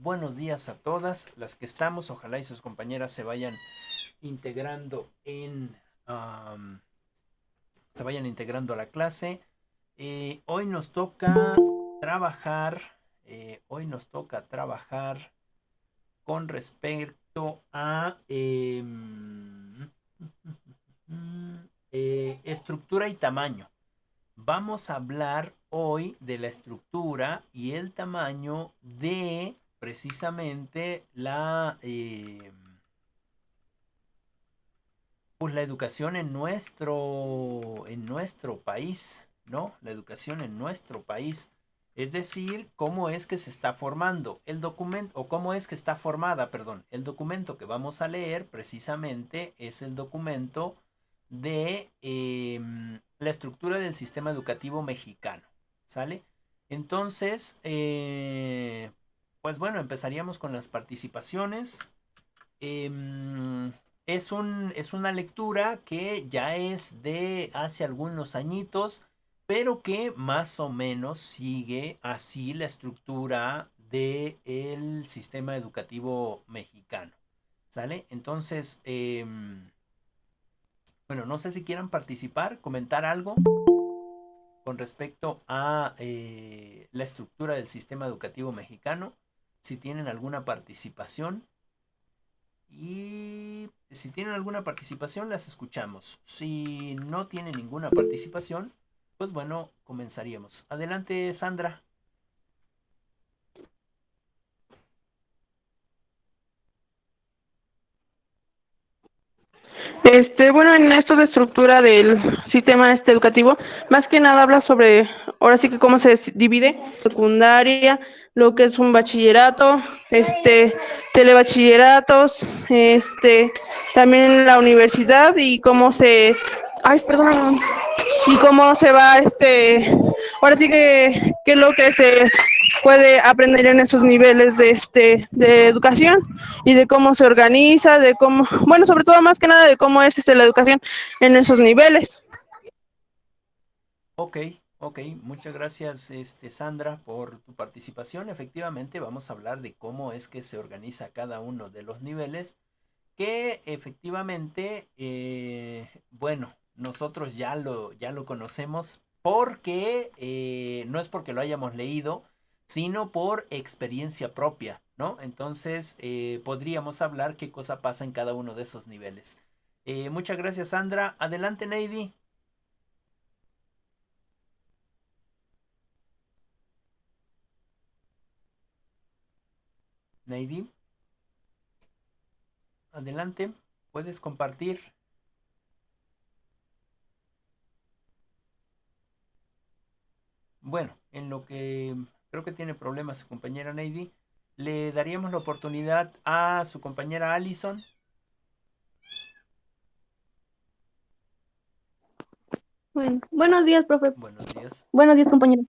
buenos días a todas las que estamos. Ojalá y sus compañeras se vayan integrando am, se vayan integrando a la clase. Hoy nos toca trabajar, hoy nos toca trabajar con respecto a estructura y tamaño. Vamos a hablar hoy de la estructura y el tamaño de precisamente pues la educación en nuestro país, ¿no? La educación en nuestro país. Es decir, cómo es que se está formando el documento, o cómo es que está formada, perdón. El documento que vamos a leer precisamente es el documento de la estructura del sistema educativo mexicano. ¿Sale? Entonces, pues bueno, empezaríamos con las participaciones. Em, es una lectura que ya es de hace algunos añitos, pero que más o menos sigue así la estructura del sistema educativo mexicano. ¿Sale? Entonces, bueno, no sé si quieran participar, comentar algo con respecto a la estructura del sistema educativo mexicano, si tienen alguna participación. Y si tienen alguna participación, las escuchamos. Si no tienen ninguna participación, pues bueno, comenzaríamos. Adelante, Sandra. Bueno, en esto de estructura del sistema educativo, más que nada habla sobre, ahora sí que cómo se divide, secundaria, lo que es un bachillerato, telebachilleratos, también la universidad y cómo se, ay, perdón, y cómo se va, ahora sí que es lo que se puede aprender en esos niveles de educación y de cómo se organiza, de cómo, bueno, sobre todo más que nada de cómo es la educación en esos niveles. Ok, ok. Muchas gracias, Sandra, por tu participación. Efectivamente, vamos a hablar de cómo es que se organiza cada uno de los niveles, que efectivamente, bueno, nosotros ya lo conocemos porque no es porque lo hayamos leído, sino por experiencia propia, ¿no? Entonces, podríamos hablar qué cosa pasa en cada uno de esos niveles. Muchas gracias, Sandra. Adelante, Neidy. Neidy, adelante. Puedes compartir. Bueno, en lo que creo que tiene problemas su compañera Neidy, le daríamos la oportunidad a su compañera Allison. Bueno, buenos días, profe. Buenos días. Buenos días, compañeros.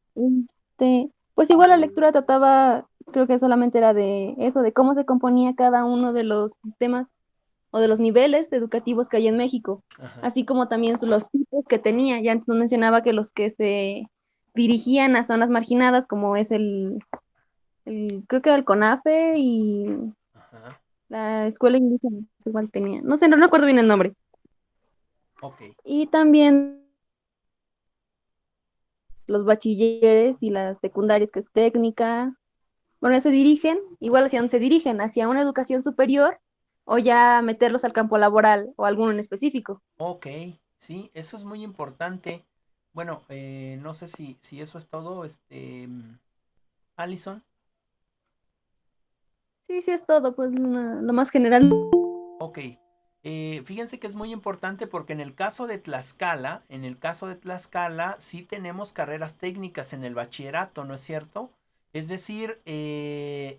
Pues igual la lectura trataba, creo que solamente era de eso, de cómo se componía cada uno de los sistemas o de los niveles educativos que hay en México, Ajá, así como también los tipos que tenía. Ya antes nos mencionaba que los que se dirigían a zonas marginadas, como es creo que era el CONAFE y ajá. la escuela indígena, que igual tenía, no sé, no recuerdo bien el nombre. Ok, Y también los bachilleres y las secundarias, que es técnica. Bueno, se dirigen, igual hacia dónde se dirigen, hacia una educación superior o ya meterlos al campo laboral o alguno en específico. ok. Sí, eso es muy importante. Bueno, no sé si eso es todo, Allison. Sí, sí es todo, pues lo más general. Ok. Fíjense que es muy importante porque en el caso de Tlaxcala, sí tenemos carreras técnicas en el bachillerato, ¿no es cierto? Es decir,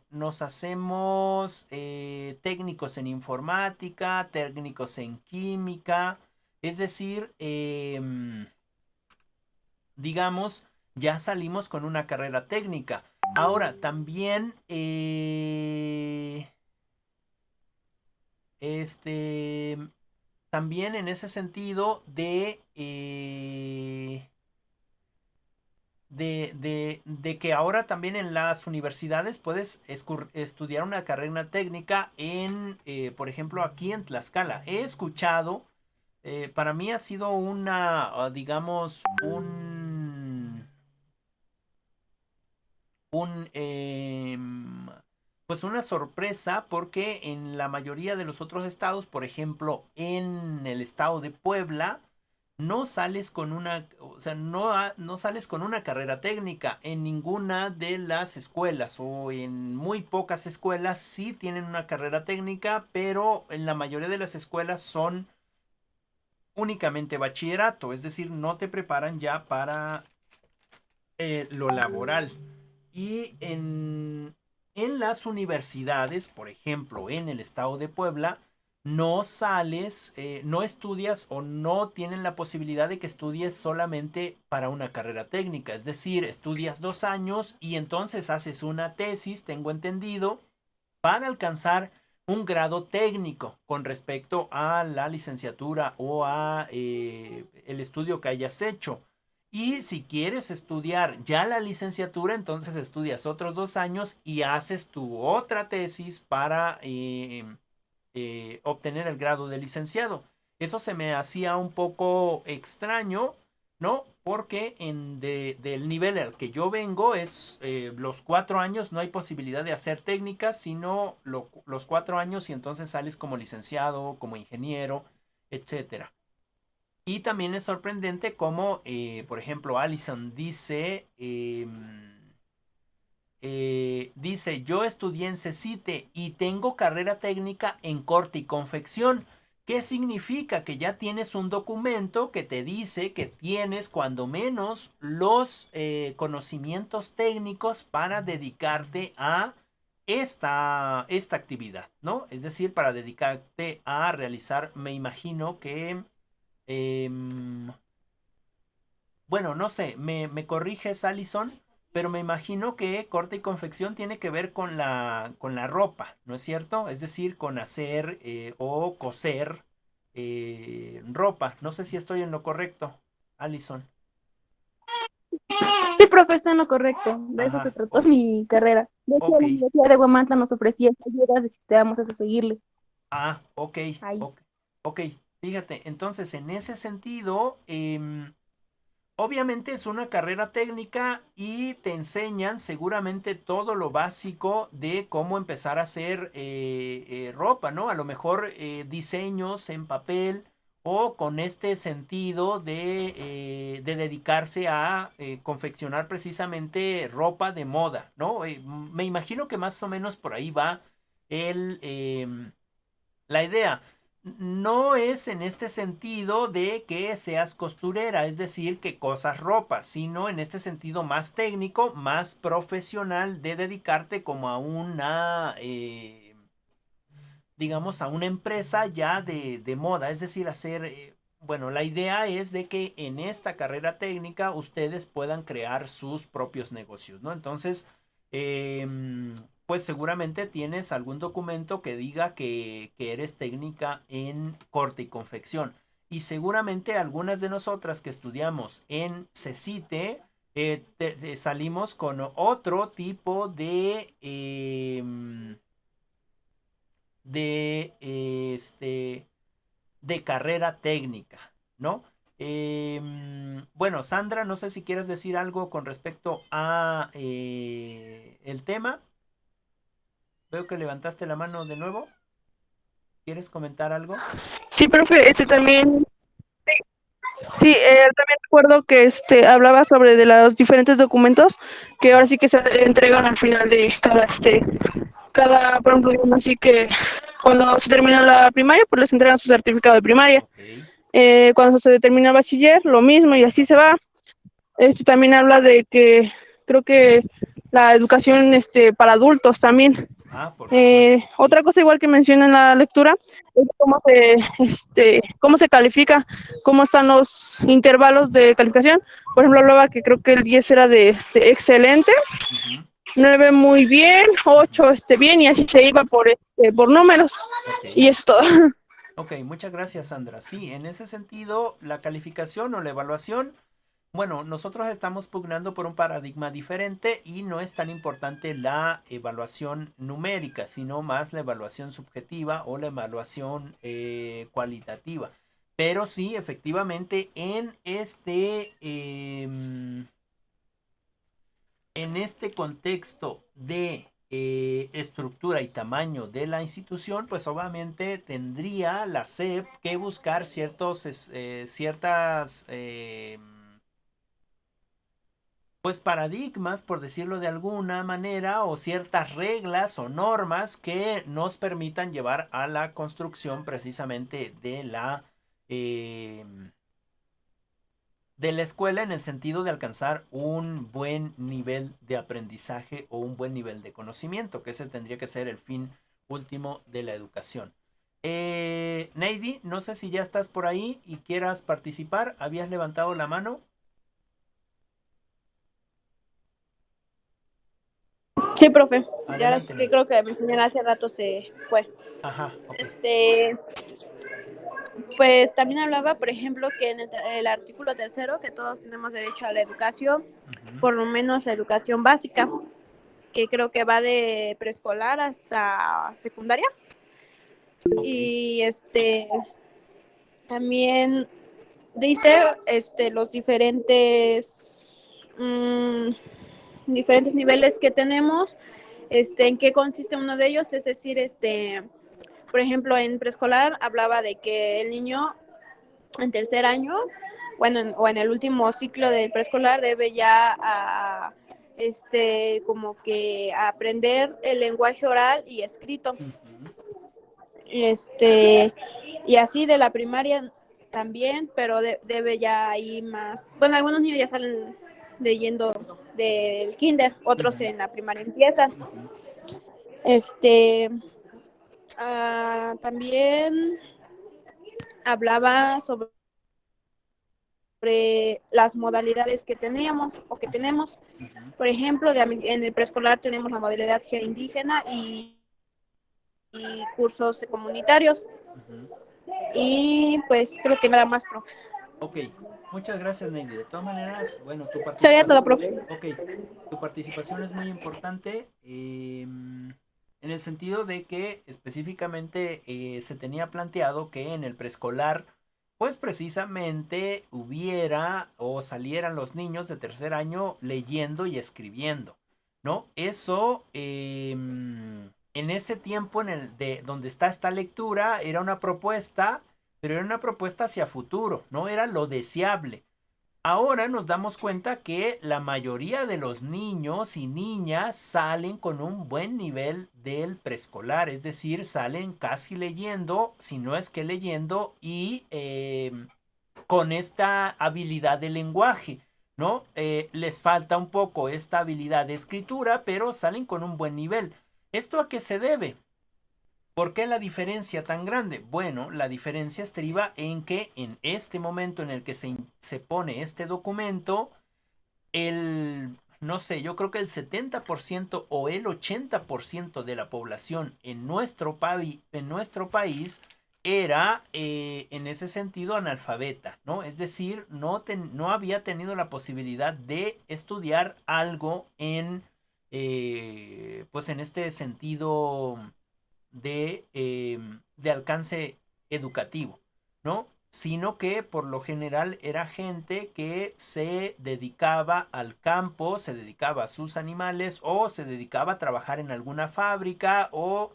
nos hacemos técnicos en informática, técnicos en química, es decir, digamos, ya salimos con una carrera técnica. Ahora, también, este, también en ese sentido de que ahora también en las universidades puedes estudiar una carrera técnica en, por ejemplo, aquí en Tlaxcala. He escuchado, para mí ha sido digamos, un, pues una sorpresa porque en la mayoría de los otros estados, por ejemplo, en el estado de Puebla, no sales con o sea, no sales con una carrera técnica en ninguna de las escuelas o en muy pocas escuelas sí tienen una carrera técnica, pero en la mayoría de las escuelas son únicamente bachillerato, es decir, no te preparan ya para lo laboral. Y en las universidades, por ejemplo, en el estado de Puebla, no sales, no estudias o no tienen la posibilidad de que estudies solamente para una carrera técnica. Es decir, estudias 2 años y entonces haces una tesis, tengo entendido, para alcanzar un grado técnico con respecto a la licenciatura o a el estudio que hayas hecho. Y si quieres estudiar ya la licenciatura, entonces estudias otros 2 años y haces tu otra tesis para obtener el grado de licenciado. Eso se me hacía un poco extraño, ¿no? Porque del nivel al que yo vengo es los 4 años, no hay posibilidad de hacer técnicas, sino los 4 años y entonces sales como licenciado, como ingeniero, etcétera. Y también es sorprendente como, por ejemplo, Allison dice, dice, yo estudié en CECITE y tengo carrera técnica en corte y confección. ¿Qué significa? Que ya tienes un documento que te dice que tienes cuando menos los conocimientos técnicos para dedicarte a esta actividad, ¿no? Es decir, para dedicarte a realizar, me imagino que bueno, no sé, me corriges, Alison, pero me imagino que corte y confección tiene que ver con la ropa, ¿no es cierto? Es decir, con hacer o coser ropa. No sé si estoy en lo correcto, Alison. Sí, profe, está en lo correcto. De eso se Ajá, trató mi carrera. De hecho, ok. la Universidad de Huamantla nos ofrecía ayudas de si estábamos a seguirle Ah, ok, ahí. ok, ok. Fíjate, entonces en ese sentido, obviamente es una carrera técnica y te enseñan seguramente todo lo básico de cómo empezar a hacer ropa, ¿no? A lo mejor diseños en papel o con este sentido de dedicarse a confeccionar precisamente ropa de moda, ¿no? Me imagino que más o menos por ahí va la idea. No es en este sentido de que seas costurera, es decir, que cosas ropa, sino en este sentido más técnico, más profesional de dedicarte como a digamos, a una empresa ya de moda, es decir, hacer, bueno, la idea es de que en esta carrera técnica ustedes puedan crear sus propios negocios, ¿no? Entonces, pues seguramente tienes algún documento que diga que eres técnica en corte y confección. Y seguramente algunas de nosotras que estudiamos en CECITE, salimos con otro tipo de carrera técnica, ¿no? Bueno, Sandra, no sé si quieres decir algo con respecto a el tema. Veo que levantaste la mano de nuevo. ¿Quieres comentar algo? Sí, profe, también, sí, también recuerdo que hablaba sobre de los diferentes documentos que ahora Ajá. sí que se entregan al final de por ejemplo, así que cuando se termina la primaria, pues les entregan su certificado de primaria. Ok. Cuando se termina el bachiller, lo mismo y así se va. También habla de que creo que la educación para adultos también. Ah, por supuesto, sí. Otra cosa igual que menciona en la lectura es cómo se califica, cómo están los intervalos de calificación. Por ejemplo, hablaba que creo que el 10 era de excelente, Ujú, 9 muy bien, ujú. 8 bien y así se iba por números Ok. y eso es todo. Ok, muchas gracias, Sandra. Sí, en ese sentido, la calificación o la evaluación Bueno, nosotros estamos pugnando por un paradigma diferente y no es tan importante la evaluación numérica, sino más la evaluación subjetiva o la evaluación cualitativa. Pero sí, efectivamente, en este contexto de estructura y tamaño de la institución, pues obviamente tendría la SEP que buscar ciertas pues paradigmas, por decirlo de alguna manera, o ciertas reglas o normas que nos permitan llevar a la construcción precisamente eh, de la escuela en el sentido de alcanzar un buen nivel de aprendizaje o un buen nivel de conocimiento, que ese tendría que ser el fin último de la educación. Neidy, no sé si ya estás por ahí y quieras participar. ¿Habías levantado la mano? Sí, profe. Ya es Adelante, que Neidy. creo que mi señora hace rato se fue. Ajá, ok. Pues también hablaba, por ejemplo, que en el artículo tercero, que todos tenemos derecho a la educación, Ujú. por lo menos la educación básica, que creo que va de preescolar hasta secundaria. Ok. Y también dice los diferentes niveles que tenemos, en qué consiste uno de ellos, es decir, por ejemplo, en preescolar hablaba de que el niño en tercer año, bueno, o en el último ciclo del preescolar debe ya como que aprender el lenguaje oral y escrito. Ujú. Y así de la primaria también, pero debe ya ir más. Bueno, algunos niños ya salen leyendo del kinder, otros Ujú. en la primaria empiezan. Ujú. Este, también hablaba sobre las modalidades que teníamos o que tenemos. Ujú. Por ejemplo, en el preescolar tenemos la modalidad G indígena y cursos comunitarios. Ujú. Y pues creo que nada más, profe. Ok, muchas gracias, Neidy. De todas maneras, bueno, Sería todo, profe. ok, tu participación es muy importante en el sentido de que específicamente se tenía planteado que en el preescolar, pues precisamente hubiera o salieran los niños de tercer año leyendo y escribiendo, ¿no? Eso, en ese tiempo en el de donde está esta lectura, era una propuesta, pero era una propuesta hacia futuro, no era lo deseable. Ahora nos damos cuenta que la mayoría de los niños y niñas salen con un buen nivel del preescolar, es decir, salen casi leyendo, si no es que leyendo, y con esta habilidad de lenguaje, ¿no? Les falta un poco esta habilidad de escritura, pero salen con un buen nivel. ¿Esto a qué se debe? ¿Por qué la diferencia tan grande? Bueno, la diferencia estriba en que en este momento en el que se pone este documento, no sé, yo creo que el 70% o el 80% de la población en nuestro país era en ese sentido analfabeta, ¿no? Es decir, no había tenido la posibilidad de estudiar algo pues en este sentido de alcance educativo, ¿no? Sino que por lo general era gente que se dedicaba al campo, se dedicaba a sus animales o se dedicaba a trabajar en alguna fábrica o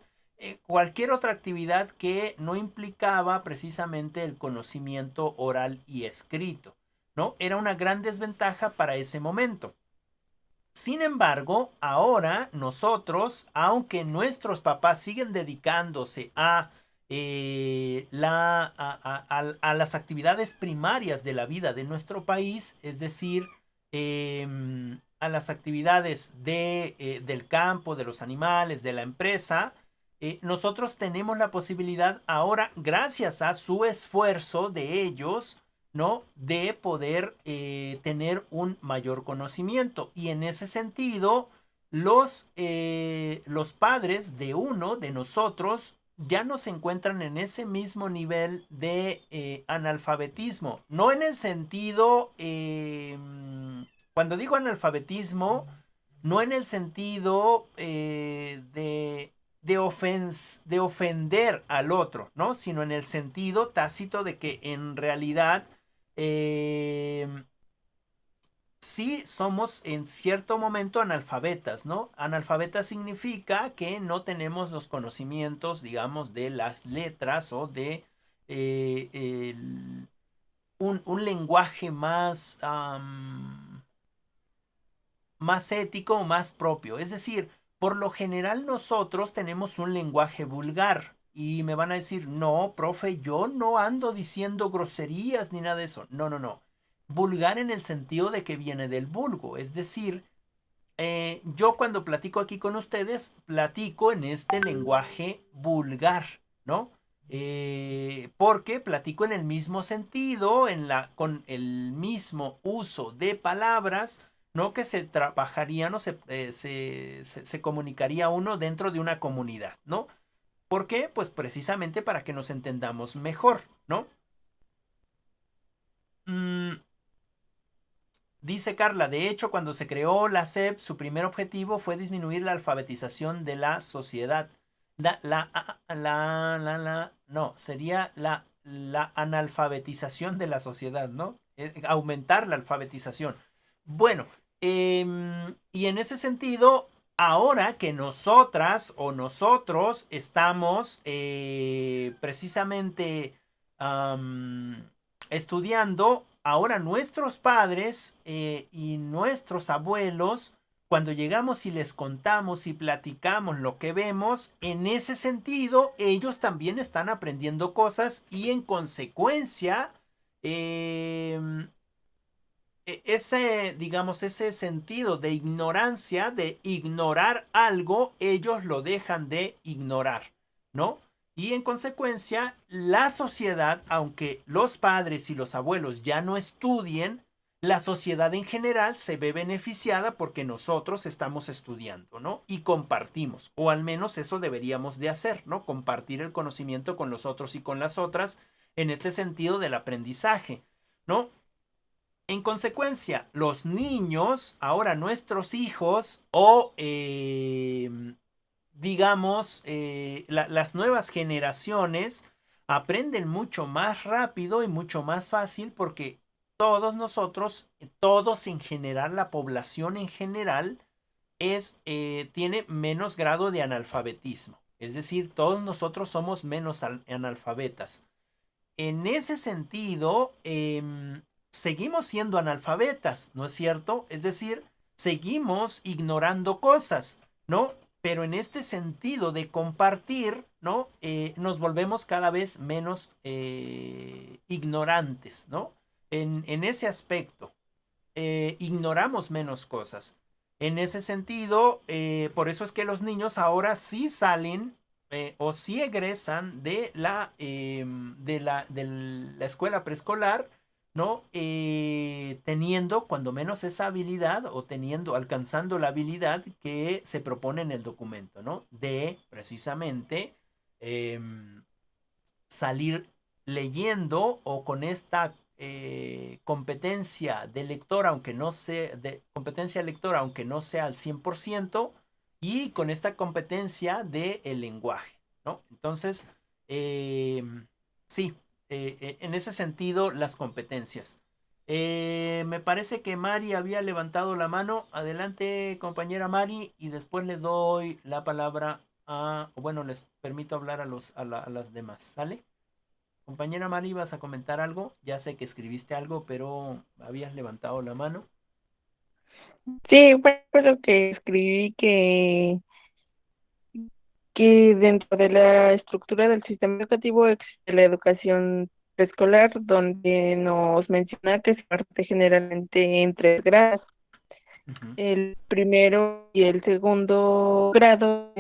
cualquier otra actividad que no implicaba precisamente el conocimiento oral y escrito, ¿no? Era una gran desventaja para ese momento. Sin embargo, ahora nosotros, aunque nuestros papás siguen dedicándose a las actividades primarias de la vida de nuestro país, es decir, a las actividades del campo, de los animales, de la empresa, nosotros tenemos la posibilidad ahora, gracias a su esfuerzo de ellos, ¿no? De poder tener un mayor conocimiento. Y en ese sentido, los padres de uno de nosotros ya no se encuentran en ese mismo nivel de analfabetismo. No en el sentido, cuando digo analfabetismo, no en el sentido de ofender al otro, ¿no? Sino en el sentido tácito de que en realidad eh, sí somos en cierto momento analfabetas, ¿no? Analfabeta significa que no tenemos los conocimientos, digamos, de las letras o de eh, el- un lenguaje más, más ético o más propio. Es decir, por lo general nosotros tenemos un lenguaje vulgar. Y me van a decir, no, profe, yo no ando diciendo groserías ni nada de eso. No, no, no. Vulgar en el sentido de que viene del vulgo. Es decir, yo cuando platico aquí con ustedes, platico en este lenguaje vulgar, ¿no? Porque platico en el mismo sentido, con el mismo uso de palabras, ¿no? Que se trabajarían o se comunicaría uno dentro de una comunidad, ¿no? ¿Por qué? Pues precisamente para que nos entendamos mejor, ¿no? Mm, Dice Carla, de hecho, cuando se creó la SEP, su primer objetivo fue disminuir la alfabetización de la sociedad. No, sería la analfabetización de la sociedad, ¿no? Aumentar la alfabetización. Bueno, y en ese sentido, ahora que nosotras o nosotros estamos precisamente estudiando, ahora nuestros padres y nuestros abuelos, cuando llegamos y les contamos y platicamos lo que vemos, en ese sentido, ellos también están aprendiendo cosas y en consecuencia, eh, ese, digamos, ese sentido de ignorancia, de ignorar algo, ellos lo dejan de ignorar, ¿no? Y en consecuencia, la sociedad, aunque los padres y los abuelos ya no estudien, la sociedad en general se ve beneficiada porque nosotros estamos estudiando, ¿no? Y compartimos, o al menos eso deberíamos de hacer, ¿no? Compartir el conocimiento con los otros y con las otras en este sentido del aprendizaje, ¿no? En consecuencia, los niños, ahora nuestros hijos, o digamos, las nuevas generaciones, aprenden mucho más rápido y mucho más fácil porque todos nosotros, todos en general, la población en general, tiene menos grado de analfabetismo. Es decir, todos nosotros somos menos analfabetas. En ese sentido, seguimos siendo analfabetas, ¿no es cierto? Es decir, seguimos ignorando cosas, ¿no? Pero en este sentido de compartir, ¿no? Nos volvemos cada vez menos ignorantes, ¿no? En ese aspecto, ignoramos menos cosas. En ese sentido, por eso es que los niños ahora sí salen o sí egresan de la escuela preescolar, ¿no? Teniendo cuando menos esa habilidad o alcanzando la habilidad que se propone en el documento, ¿no? De precisamente salir leyendo o con esta competencia de lector, aunque no sea, de competencia lectora, aunque no sea al 100%, y con esta competencia del lenguaje, ¿no? Entonces, eh, sí, en ese sentido, las competencias. Me parece que Mari había levantado la mano. Adelante, compañera Mari, y después le doy la palabra bueno, les permito hablar a las demás, ¿sale? Compañera Mari, ¿vas a comentar algo? Ya sé que escribiste algo, pero habías levantado la mano. Sí, fue lo que escribí que dentro de la estructura del sistema educativo existe la educación preescolar, donde nos menciona que se parte generalmente en 3 grados. Ujú, El primero y el segundo grado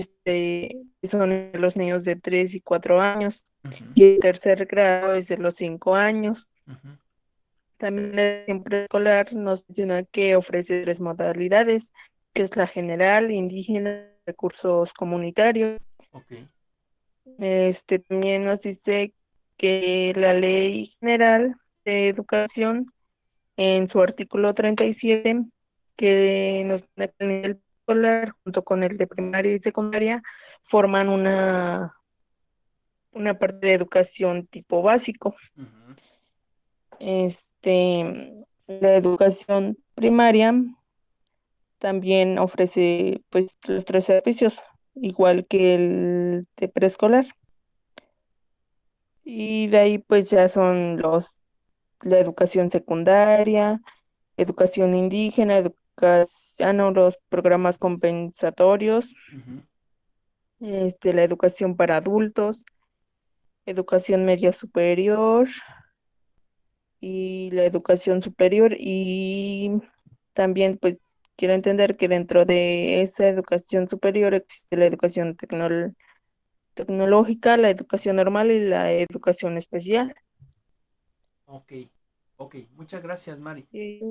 son los niños de 3 y 4 años, ujú, y el tercer grado es de los 5 años. ujú, También la educación preescolar nos menciona que ofrece 3 modalidades, que es la general, indígena, recursos comunitarios. ok. También nos dice que la Ley General de Educación, en su artículo 37, que nos dice que el nivel escolar, junto con el de primaria y secundaria, forman una parte de educación tipo básico. Ujú. La educación primaria también ofrece pues los tres servicios, igual que el de preescolar. Y de ahí pues ya son la educación secundaria, educación indígena, los programas compensatorios, Ujú. la educación para adultos, educación media superior y la educación superior. Y también pues quiero entender que dentro de esa educación superior existe la educación tecnológica, la educación normal y la educación especial. Ok, ok, muchas gracias, Mari. Sí.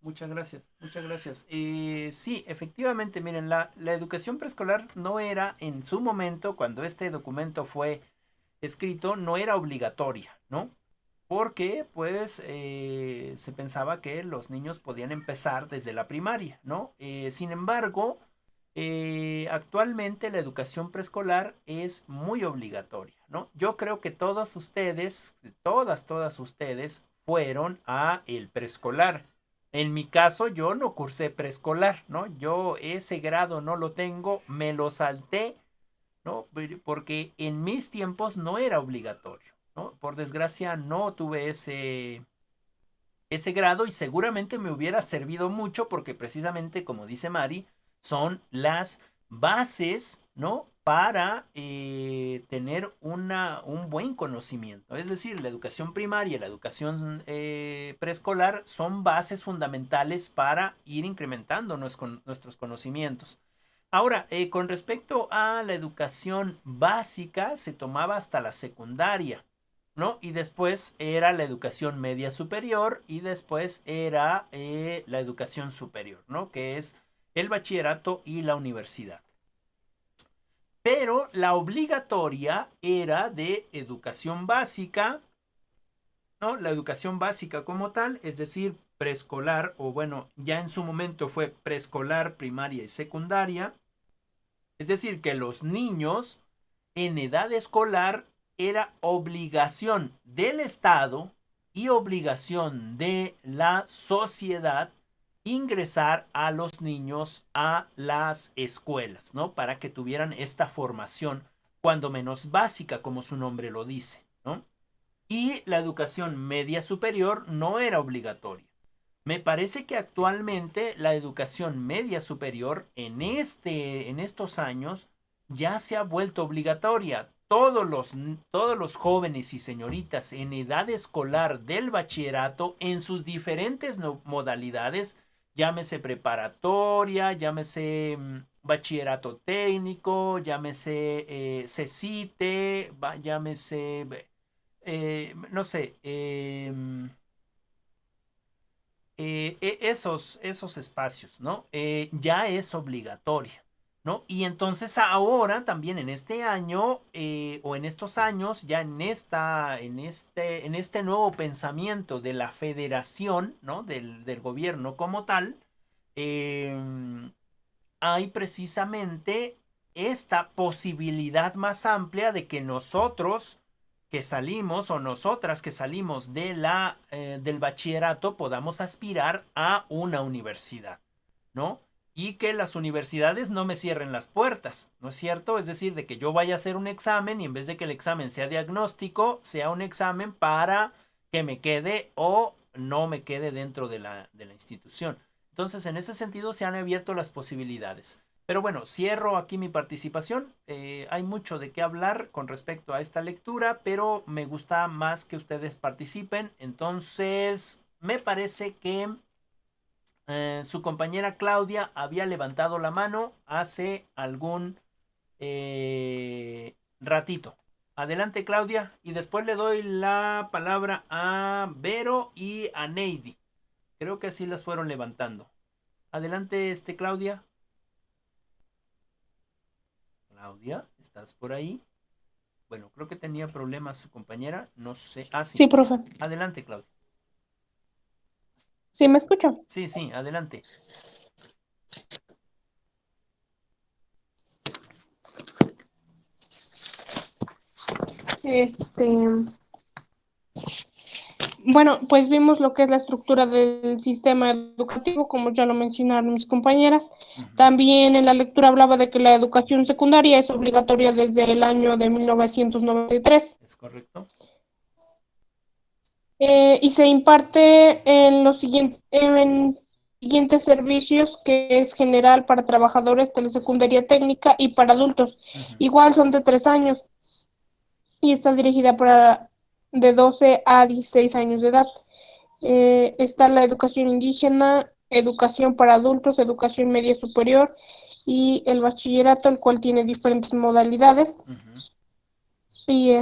Muchas gracias, muchas gracias. Sí, efectivamente, miren, la educación preescolar no era en su momento, cuando este documento fue escrito, no era obligatoria, ¿no? Porque pues se pensaba que los niños podían empezar desde la primaria, ¿no? Sin embargo, actualmente la educación preescolar es muy obligatoria, ¿no? Yo creo que todos ustedes, todas ustedes fueron a el preescolar. En mi caso, yo no cursé preescolar, ¿no? Yo ese grado no lo tengo, me lo salté, ¿no? Porque en mis tiempos no era obligatorio, ¿no? Por desgracia no tuve ese grado y seguramente me hubiera servido mucho porque precisamente, como dice Mari, son las bases, ¿no? Para tener un buen conocimiento. Es decir, la educación primaria y la educación preescolar son bases fundamentales para ir incrementando nuestros conocimientos. Ahora, con respecto a la educación básica, se tomaba hasta la secundaria, ¿no? Y después era la educación media superior y después era la educación superior, ¿no? Que es el bachillerato y la universidad. Pero la obligatoria era de educación básica, ¿no? La educación básica como tal, es decir, preescolar, o bueno, ya en su momento fue preescolar, primaria y secundaria. Es decir, que los niños en edad escolar era obligación del Estado y obligación de la sociedad ingresar a los niños a las escuelas, ¿no? Para que tuvieran esta formación, cuando menos básica, como su nombre lo dice, ¿no? Y la educación media superior no era obligatoria. Me parece que actualmente la educación media superior en estos años ya se ha vuelto obligatoria. Todos los jóvenes y señoritas en edad escolar del bachillerato en sus diferentes modalidades, llámese preparatoria, llámese bachillerato técnico, llámese CECITE, llámese, no sé, esos espacios, ¿no? Ya es obligatoria, ¿no? Y entonces ahora también en este año o en estos años, ya en este nuevo pensamiento de la federación, ¿no? Del gobierno como tal, eh, hay precisamente esta posibilidad más amplia de que nosotros que salimos o nosotras que salimos del bachillerato podamos aspirar a una universidad, ¿no? Y que las universidades no me cierren las puertas, ¿no es cierto? Es decir, de que yo vaya a hacer un examen y en vez de que el examen sea diagnóstico, sea un examen para que me quede o no me quede dentro de la institución. Entonces, en ese sentido, se han abierto las posibilidades. Pero bueno, cierro aquí mi participación. Hay mucho de qué hablar con respecto a esta lectura, pero me gusta más que ustedes participen. Entonces, me parece que su compañera Claudia había levantado la mano hace algún ratito. Adelante, Claudia, y después le doy la palabra a Vero y a Neidi. Creo que así las fueron levantando. Adelante, Claudia. Claudia, ¿estás por ahí? Bueno, creo que tenía problemas su compañera, no sé. Ah, sí. Sí, profe. Adelante, Claudia. ¿Sí me escucho? Sí, sí, adelante. Este, bueno, pues vimos lo que es la estructura del sistema educativo, como ya lo mencionaron mis compañeras. Ujú, También en la lectura hablaba de que la educación secundaria es obligatoria desde el año de 1993. ¿es correcto? Y se imparte en los siguientes servicios, que es general para trabajadores, telesecundaria técnica y para adultos. Ujú, Igual son de 3 años y está dirigida para de 12 a 16 años de edad. Está la educación indígena, educación para adultos, educación media superior y el bachillerato, el cual tiene diferentes modalidades. ujú, Y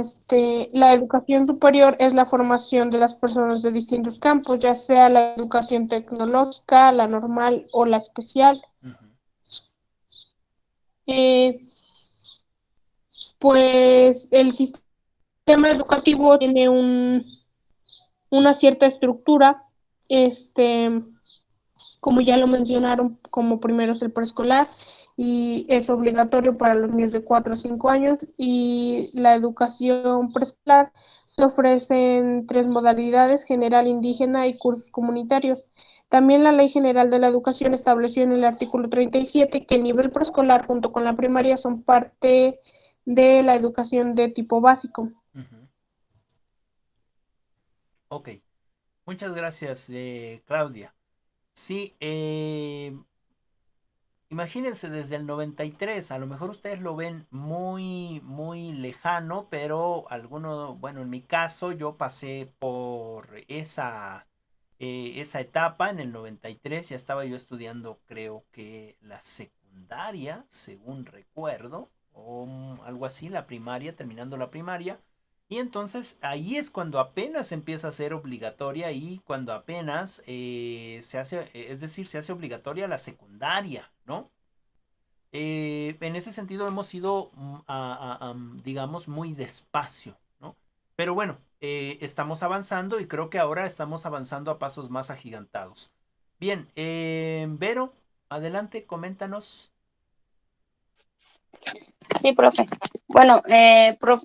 la educación superior es la formación de las personas de distintos campos, ya sea la educación tecnológica, la normal o la especial. ujú, Eh, pues el sistema educativo tiene una cierta estructura, este, como ya lo mencionaron, como primero es el preescolar y es obligatorio para los niños de 4 a 5 años, y la educación preescolar se ofrece en 3 modalidades: general, indígena y cursos comunitarios. También la Ley General de la Educación estableció en el artículo 37 que el nivel preescolar junto con la primaria son parte de la educación de tipo básico. ujú. Ok, muchas gracias, Claudia. Sí, imagínense desde el 93, a lo mejor ustedes lo ven muy, muy lejano, pero alguno, bueno, en mi caso yo pasé por esa etapa en el 93, ya estaba yo estudiando creo que la secundaria, según recuerdo, o algo así, la primaria, terminando la primaria. Y entonces ahí es cuando apenas empieza a ser obligatoria y cuando apenas se hace, es decir, se hace obligatoria la secundaria, ¿no? En ese sentido hemos ido, digamos, muy despacio, ¿no? Pero bueno, estamos avanzando y creo que ahora estamos avanzando a pasos más agigantados. Bien, Vero, adelante, coméntanos. Sí, profe. Bueno,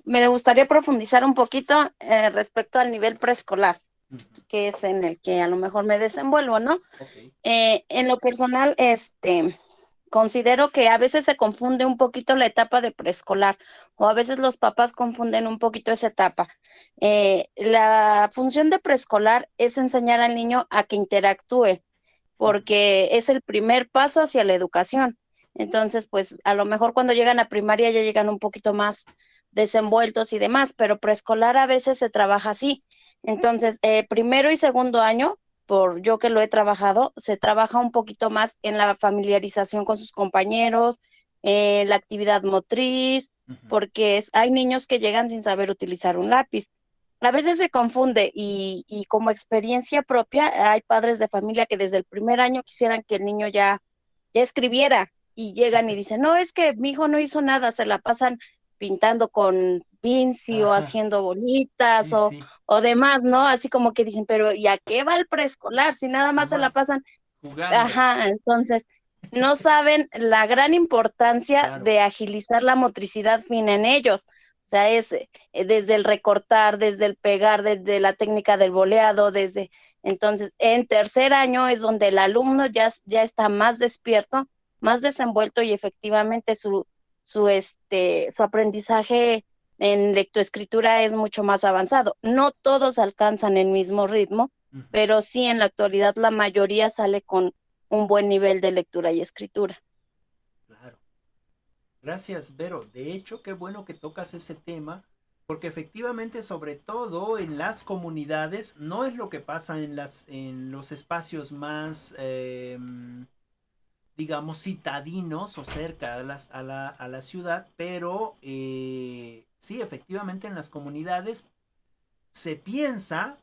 me gustaría profundizar un poquito respecto al nivel preescolar, Ujú, que es en el que a lo mejor me desenvuelvo, ¿no? ok. En lo personal, considero que a veces se confunde un poquito la etapa de preescolar, o a veces los papás confunden un poquito esa etapa. La función de preescolar es enseñar al niño a que interactúe, Ujú, porque es el primer paso hacia la educación. Entonces, pues a lo mejor cuando llegan a primaria ya llegan un poquito más desenvueltos y demás, pero preescolar a veces se trabaja así. Entonces, primero y segundo año, por yo que lo he trabajado, se trabaja un poquito más en la familiarización con sus compañeros, la actividad motriz, ujú, porque hay niños que llegan sin saber utilizar un lápiz. A veces se confunde y como experiencia propia, hay padres de familia que desde el primer año quisieran que el niño ya escribiera, y llegan y dicen, no, es que mi hijo no hizo nada, se la pasan pintando con pincel o ajá, haciendo bolitas sí, sí, o demás, ¿no? Así como que dicen, pero ¿y a qué va el preescolar? Si nada más se la nomás pasan, jugando, ajá, entonces no saben la gran importancia claro. de agilizar la motricidad fina en ellos. O sea, es desde el recortar, desde el pegar, desde la técnica del boleado, desde... Entonces, en tercer año es donde el alumno ya está más despierto, más desenvuelto, y efectivamente su aprendizaje en lectoescritura es mucho más avanzado. No todos alcanzan el mismo ritmo, Ujú, pero sí en la actualidad la mayoría sale con un buen nivel de lectura y escritura. claro. Gracias, Vero. De hecho, qué bueno que tocas ese tema, porque efectivamente, sobre todo en las comunidades, no es lo que pasa en los espacios más, digamos, citadinos o cerca a la ciudad, pero sí, efectivamente en las comunidades se piensa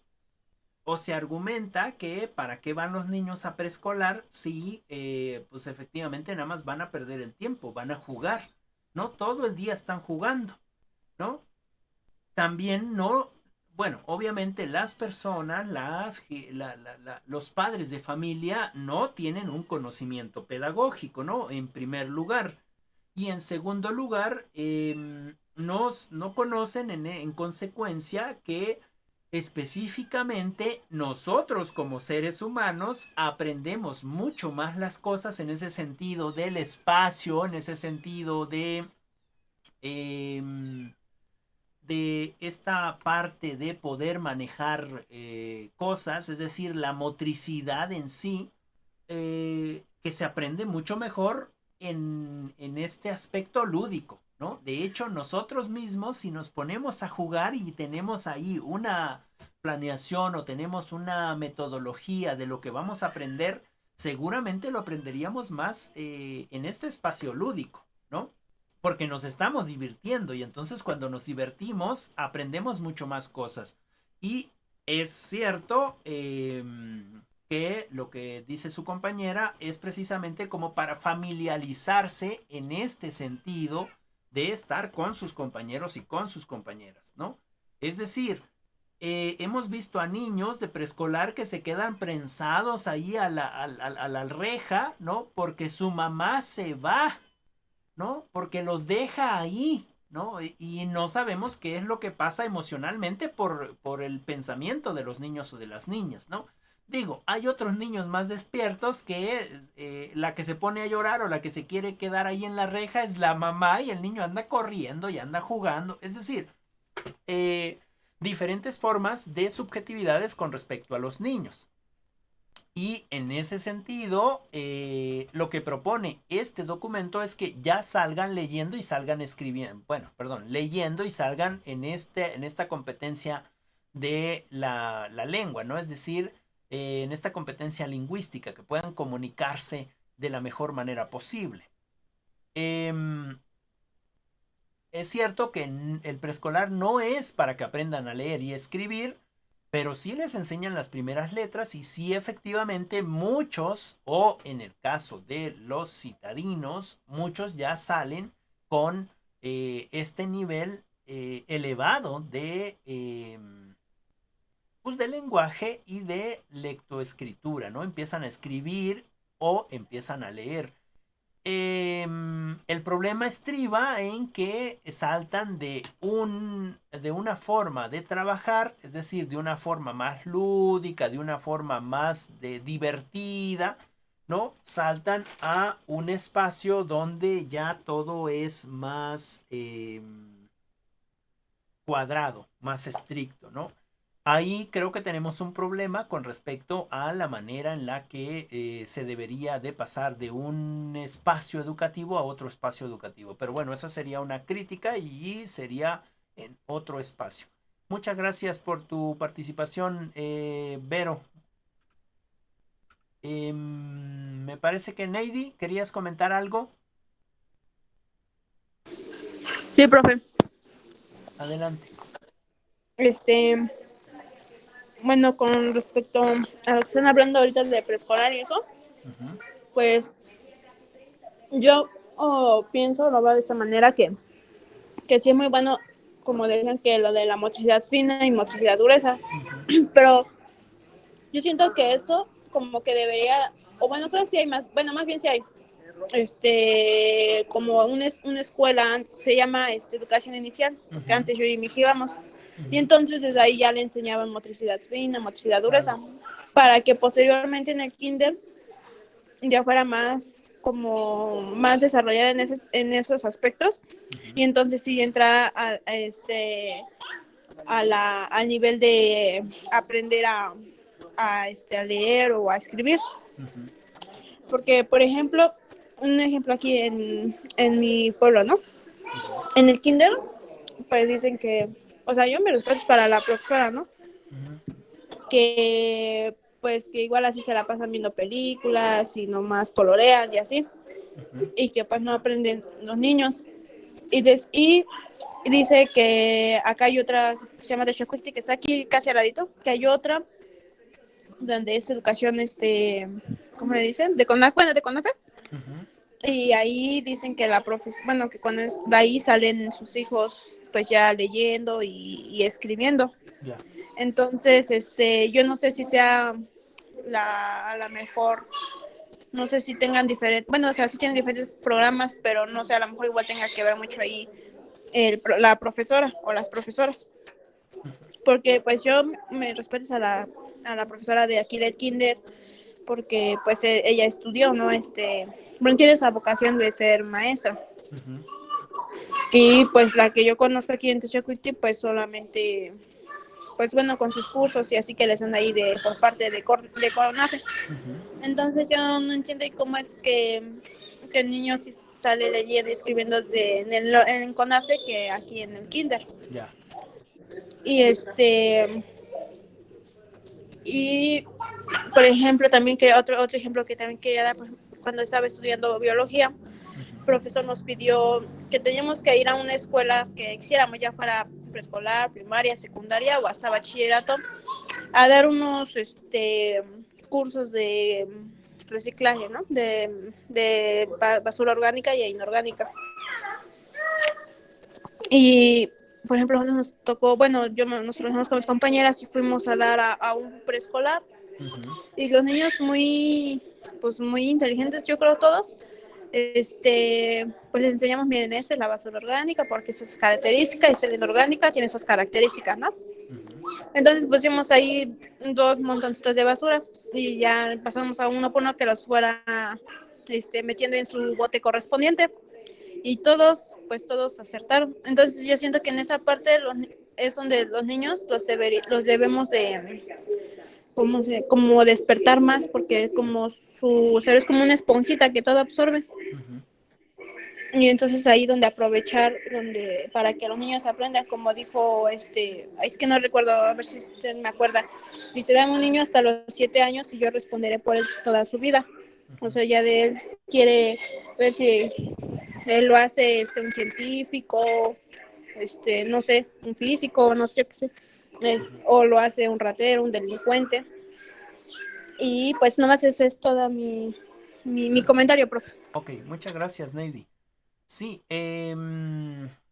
o se argumenta que para qué van los niños a preescolar si pues efectivamente nada más van a perder el tiempo, van a jugar, ¿no? Todo el día están jugando, ¿no? también no, bueno, obviamente las personas, los padres de familia no tienen un conocimiento pedagógico, ¿no? En primer lugar. Y en segundo lugar, no conocen en consecuencia que específicamente nosotros como seres humanos aprendemos mucho más las cosas en ese sentido del espacio, en ese sentido em, de esta parte de poder manejar cosas, es decir, la motricidad en sí, que se aprende mucho mejor en este aspecto lúdico, ¿no? De hecho, nosotros mismos, si nos ponemos a jugar y tenemos ahí una planeación o tenemos una metodología de lo que vamos a aprender, seguramente lo aprenderíamos más en este espacio lúdico, ¿no? Porque nos estamos divirtiendo y entonces cuando nos divertimos aprendemos mucho más cosas. Y es cierto que lo que dice su compañera es precisamente como para familiarizarse en este sentido de estar con sus compañeros y con sus compañeras, ¿no? Es decir, hemos visto a niños de preescolar que se quedan prensados ahí a la reja, ¿no? Porque su mamá se va, ¿no? Porque los deja ahí, ¿no? Y no sabemos qué es lo que pasa emocionalmente por el pensamiento de los niños o de las niñas, ¿no? Digo, hay otros niños más despiertos que la que se pone a llorar o la que se quiere quedar ahí en la reja es la mamá y el niño anda corriendo y anda jugando. Es decir, eh, diferentes formas de subjetividades con respecto a los niños. Y en ese sentido, lo que propone este documento es que ya salgan leyendo y salgan escribiendo, bueno, perdón, leyendo y salgan en esta competencia de la lengua, ¿no? Es decir, en esta competencia lingüística, que puedan comunicarse de la mejor manera posible. Es cierto que el preescolar no es para que aprendan a leer y escribir, pero sí les enseñan las primeras letras y sí efectivamente muchos, o en el caso de los citadinos, muchos ya salen con este nivel elevado pues de lenguaje y de lectoescritura, ¿no? Empiezan a escribir o empiezan a leer. El problema estriba en que saltan de una forma de trabajar, es decir, de una forma más lúdica, de una forma más divertida, ¿no? Saltan a un espacio donde ya todo es más cuadrado, más estricto, ¿no? Ahí creo que tenemos un problema con respecto a la manera en la que se debería de pasar de un espacio educativo a otro espacio educativo. Pero bueno, esa sería una crítica y sería en otro espacio. Muchas gracias por tu participación, Vero. Me parece que Neidy, ¿querías comentar algo? Sí, profe. Adelante. Bueno, con respecto a lo que están hablando ahorita de preescolar y eso, Ujú. pues yo pienso, lo veo de esta manera, que sí es muy bueno, como decían, que lo de la motricidad fina y motricidad gruesa, Ujú. pero yo siento que eso como que debería, o bueno, creo que sí hay más, bueno, más bien sí hay, como una escuela, antes, se llama educación inicial, porque Ujú. antes yo y mi hija íbamos, y Ujú. entonces desde ahí ya le enseñaban motricidad fina, motricidad Claro. gruesa, para que posteriormente en el kinder ya fuera más como más desarrollada en esos aspectos, Ujú. y entonces sí entrara al nivel de aprender a leer o a escribir. Ujú. Porque, por ejemplo, un ejemplo aquí en mi pueblo, ¿no? Ujú. En el kinder, pues dicen que, o sea, yo me respeto para la profesora, ¿no? Ujú. Que, pues, que igual así se la pasan viendo películas y nomás colorean y así, Ujú. y que pues no aprenden los niños. Y dice que acá hay otra, se llama Techocuisti, que está aquí casi al ladito, que hay otra donde es educación, ¿cómo le dicen? De CONAFE, bueno, de CONAFE, Ujú. Y ahí dicen que bueno, que cuando de ahí salen sus hijos pues ya leyendo y escribiendo. Ya. Entonces, yo no sé si sea a la mejor, no sé si tengan diferentes, bueno, o sea, sí tienen diferentes programas, pero no sé, a lo mejor igual tenga que ver mucho ahí la profesora o las profesoras. Porque pues yo me respeto a la profesora de aquí del kinder, porque pues ella estudió, ¿no? Bueno, tiene esa vocación de ser maestra. Ujú. Y pues la que yo conozco aquí en Techacuiti, pues solamente, pues bueno, con sus cursos y así que les dan ahí por parte de CONAFE. Ujú. Entonces yo no entiendo cómo es que el niño sí sale leyendo y escribiendo en CONAFE que aquí en el kinder. Ya. Y y por ejemplo también que otro ejemplo que también quería dar, cuando estaba estudiando biología, Ujú. el profesor nos pidió que teníamos que ir a una escuela que quisiéramos, ya fuera preescolar, primaria, secundaria o hasta bachillerato, a dar unos cursos de reciclaje, ¿no? De basura orgánica y inorgánica. Y, por ejemplo, nos tocó, bueno, nosotros con mis compañeras y fuimos a dar a un preescolar. Ujú. Y los niños pues muy inteligentes, yo creo todos, pues les enseñamos, miren, esa es la basura orgánica porque esas características, esa es la inorgánica, tiene esas características, ¿no? Ujú. Entonces pusimos ahí 2 montoncitos de basura y ya pasamos a uno por uno que los fuera metiendo en su bote correspondiente y pues todos acertaron. Entonces yo siento que en esa parte es donde los niños los debemos de como despertar más, porque es como su cerebro es como una esponjita que todo absorbe. Ujú. Y entonces ahí donde aprovechar, para que los niños aprendan, como dijo es que no recuerdo, a ver si usted me acuerda, dice, dame un niño hasta los 7 años y yo responderé por él toda su vida. O sea, ya de él quiere ver si él lo hace un científico, no sé, un físico, no sé qué sé, Ujú. o lo hace un ratero, un delincuente. Y pues nomás ese es todo mi comentario, profe. Ok, muchas gracias, Neidy. Sí,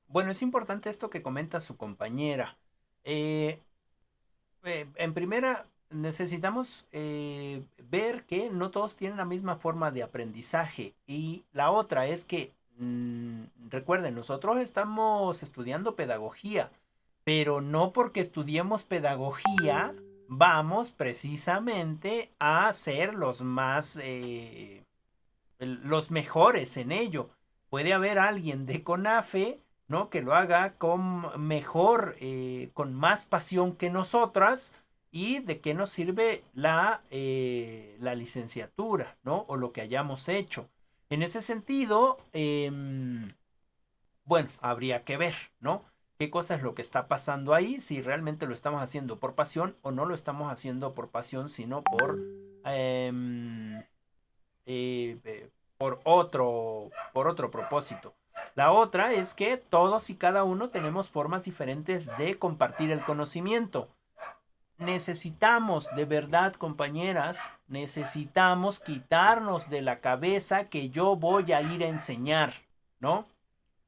bueno, es importante esto que comenta su compañera. Eh, en primera, necesitamos ver que no todos tienen la misma forma de aprendizaje. Y la otra es que, recuerden, nosotros estamos estudiando pedagogía, pero no porque estudiemos pedagogía vamos precisamente a ser los mejores en ello. Puede haber alguien de CONAFE, ¿no? Que lo haga con mejor, con más pasión que nosotras. ¿Y de qué nos sirve la licenciatura, ¿no? O lo que hayamos hecho. En ese sentido, bueno, habría que ver, ¿no? ¿Qué cosa es lo que está pasando ahí? Si realmente lo estamos haciendo por pasión o no lo estamos haciendo por pasión, sino em, por otro propósito. La otra es que todos y cada uno tenemos formas diferentes de compartir el conocimiento. Necesitamos, de verdad, compañeras, necesitamos quitarnos de la cabeza que yo voy a ir a enseñar, ¿no?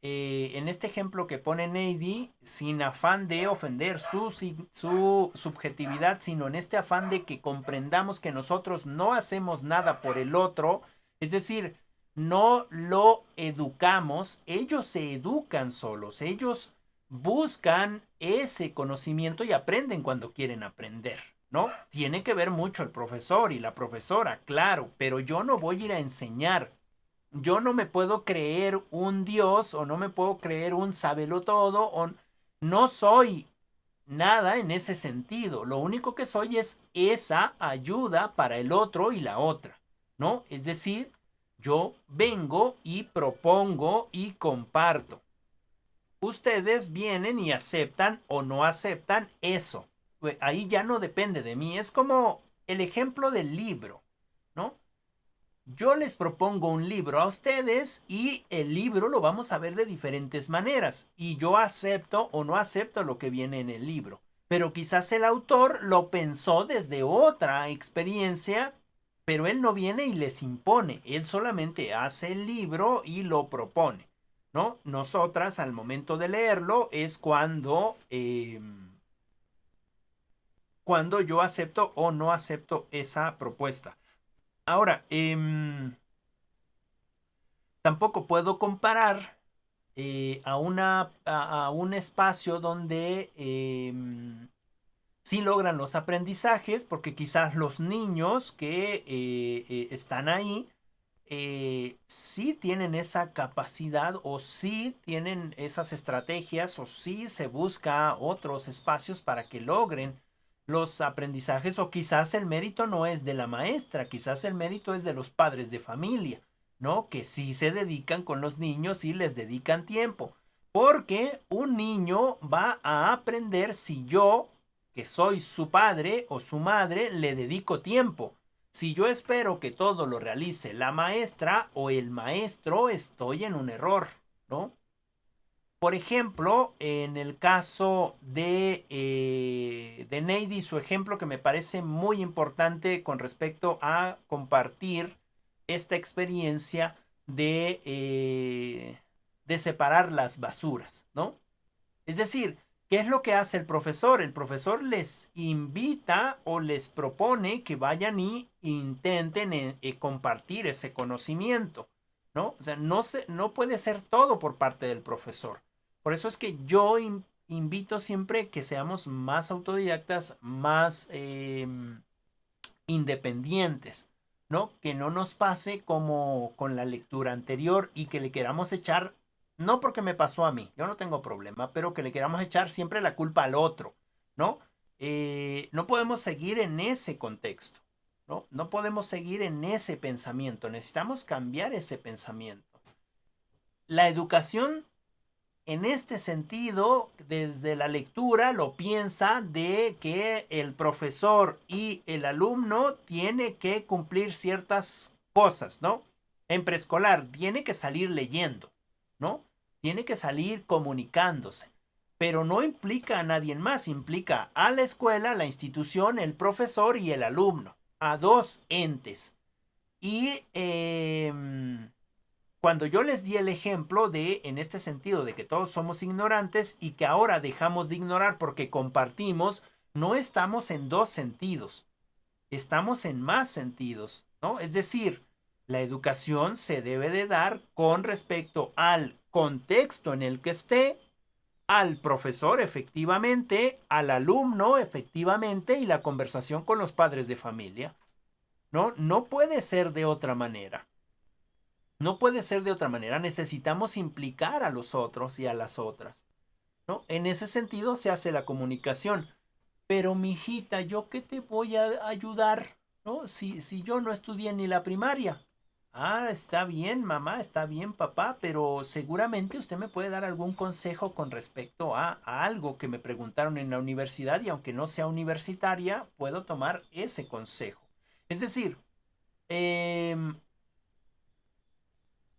En este ejemplo que pone Neidy, sin afán de ofender su subjetividad, sino en este afán de que comprendamos que nosotros no hacemos nada por el otro, es decir, no lo educamos, ellos se educan solos, ellos buscan ese conocimiento y aprenden cuando quieren aprender, ¿no? Tiene que ver mucho el profesor y la profesora, claro, pero yo no voy a ir a enseñar. Yo no me puedo creer un Dios o no me puedo creer un todo o no soy nada en ese sentido. Lo único que soy es esa ayuda para el otro y la otra, ¿no? Es decir, yo vengo y propongo y comparto. Ustedes vienen y aceptan o no aceptan eso. Ahí ya no depende de mí. Es como el ejemplo del libro, ¿no? Yo les propongo un libro a ustedes y el libro lo vamos a ver de diferentes maneras. Y yo acepto o no acepto lo que viene en el libro. Pero quizás el autor lo pensó desde otra experiencia pero él no viene y les impone, él solamente hace el libro y lo propone, ¿no? Nosotras al momento de leerlo es cuando yo acepto o no acepto esa propuesta. Ahora, tampoco puedo comparar a un espacio donde sí logran los aprendizajes, porque quizás los niños que están ahí sí tienen esa capacidad o sí tienen esas estrategias o sí se busca otros espacios para que logren los aprendizajes, o quizás el mérito no es de la maestra, quizás el mérito es de los padres de familia, ¿no? Que sí se dedican con los niños y les dedican tiempo. Porque un niño va a aprender si yo, que soy su padre o su madre, le dedico tiempo. Si yo espero que todo lo realice la maestra o el maestro, estoy en un error, ¿no? Por ejemplo, en el caso de Neidy, su ejemplo que me parece muy importante con respecto a compartir esta experiencia de separar las basuras, ¿no? Es decir, ¿qué es lo que hace el profesor? El profesor les invita o les propone que vayan y intenten compartir ese conocimiento, ¿no? O sea, no puede ser todo por parte del profesor. Por eso es que yo invito siempre que seamos más autodidactas, más independientes, ¿no? Que no nos pase como con la lectura anterior y que le queramos echar, no porque me pasó a mí, yo no tengo problema, pero que le queramos echar siempre la culpa al otro, ¿no? No podemos seguir en ese contexto, ¿no? No podemos seguir en ese pensamiento, necesitamos cambiar ese pensamiento. La educación en este sentido, desde la lectura, lo piensa de que el profesor y el alumno tiene que cumplir ciertas cosas, ¿no? En preescolar tiene que salir leyendo, ¿no? Tiene que salir comunicándose, pero no implica a nadie más, implica a la escuela, la institución, el profesor y el alumno, a dos entes. Y cuando yo les di el ejemplo en este sentido, de que todos somos ignorantes y que ahora dejamos de ignorar porque compartimos, no estamos en dos sentidos, estamos en más sentidos, ¿no? Es decir, la educación se debe de dar con respecto al contexto en el que esté, al profesor efectivamente, al alumno efectivamente y la conversación con los padres de familia, ¿no? No puede ser de otra manera. No puede ser de otra manera, necesitamos implicar a los otros y a las otras, ¿no? En ese sentido se hace la comunicación. Pero mijita, ¿yo qué te voy a ayudar? ¿No? Si yo no estudié ni la primaria. Ah, está bien, mamá, está bien, papá, pero seguramente usted me puede dar algún consejo con respecto a algo que me preguntaron en la universidad, y aunque no sea universitaria, puedo tomar ese consejo. Es decir,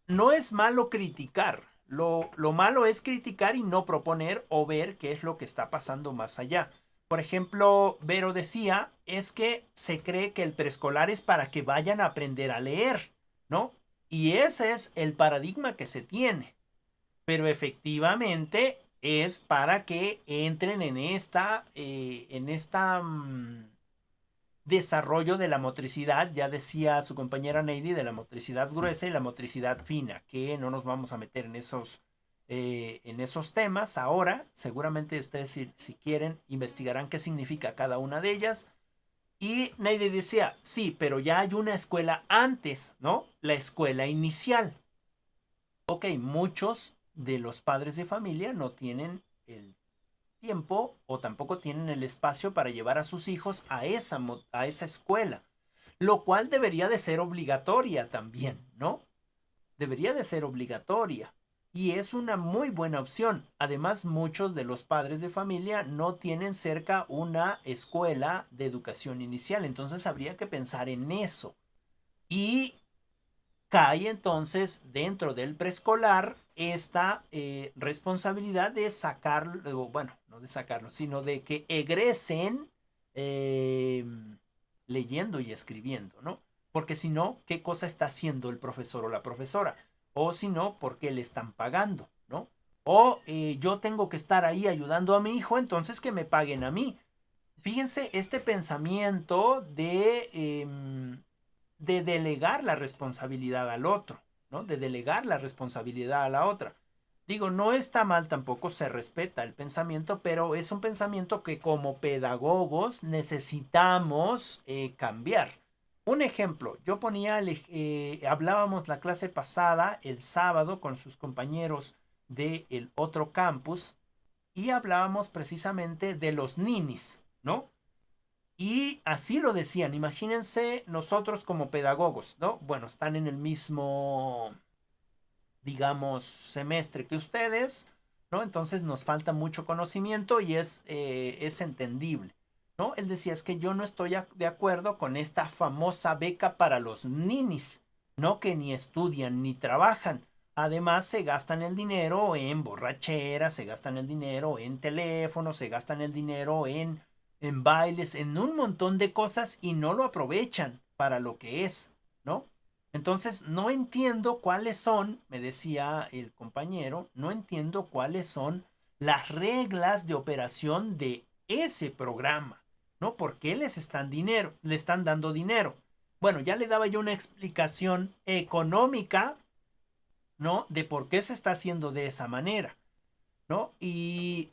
no es malo criticar. Lo malo es criticar y no proponer o ver qué es lo que está pasando más allá. Por ejemplo, Vero decía, es que se cree que el preescolar es para que vayan a aprender a leer, ¿no? Y ese es el paradigma que se tiene. Pero efectivamente es para que entren en esta desarrollo de la motricidad, ya decía su compañera Neidy, de la motricidad gruesa y la motricidad fina, que no nos vamos a meter en esos temas ahora. Seguramente ustedes, si quieren, investigarán qué significa cada una de ellas. Y Neidy decía, sí, pero ya hay una escuela antes, ¿no? La escuela inicial. Ok, muchos de los padres de familia no tienen el tiempo o tampoco tienen el espacio para llevar a sus hijos a esa escuela, lo cual debería de ser obligatoria también, ¿no? Debería de ser obligatoria y es una muy buena opción. Además, muchos de los padres de familia no tienen cerca una escuela de educación inicial, entonces habría que pensar en eso. Y cae entonces dentro del preescolar esta responsabilidad de sacarlo, bueno, no de sacarlo, sino de que egresen leyendo y escribiendo, ¿no? Porque si no, ¿qué cosa está haciendo el profesor o la profesora? O si no, ¿por qué le están pagando? ¿No? O yo tengo que estar ahí ayudando a mi hijo, entonces que me paguen a mí. Fíjense este pensamiento de delegar la responsabilidad al otro, ¿no? De delegar la responsabilidad a la otra. Digo, no está mal tampoco, se respeta el pensamiento, pero es un pensamiento que como pedagogos necesitamos cambiar. Un ejemplo, yo ponía, hablábamos la clase pasada, el sábado, con sus compañeros del otro campus, y hablábamos precisamente de los ninis, ¿no? Y así lo decían, imagínense nosotros como pedagogos, ¿no? Bueno, están en el mismo, digamos, semestre que ustedes, ¿no? Entonces nos falta mucho conocimiento y es entendible, ¿no? Él decía, es que yo no estoy de acuerdo con esta famosa beca para los ninis, ¿no? Que ni estudian ni trabajan. Además, se gastan el dinero en borracheras, se gastan el dinero en teléfonos, se gastan el dinero en bailes, en un montón de cosas y no lo aprovechan para lo que es, ¿no? Entonces, no entiendo cuáles son, me decía el compañero, no entiendo cuáles son las reglas de operación de ese programa, ¿no? ¿Por qué le están dando dinero? Bueno, ya le daba yo una explicación económica, ¿no? De por qué se está haciendo de esa manera, ¿no? Y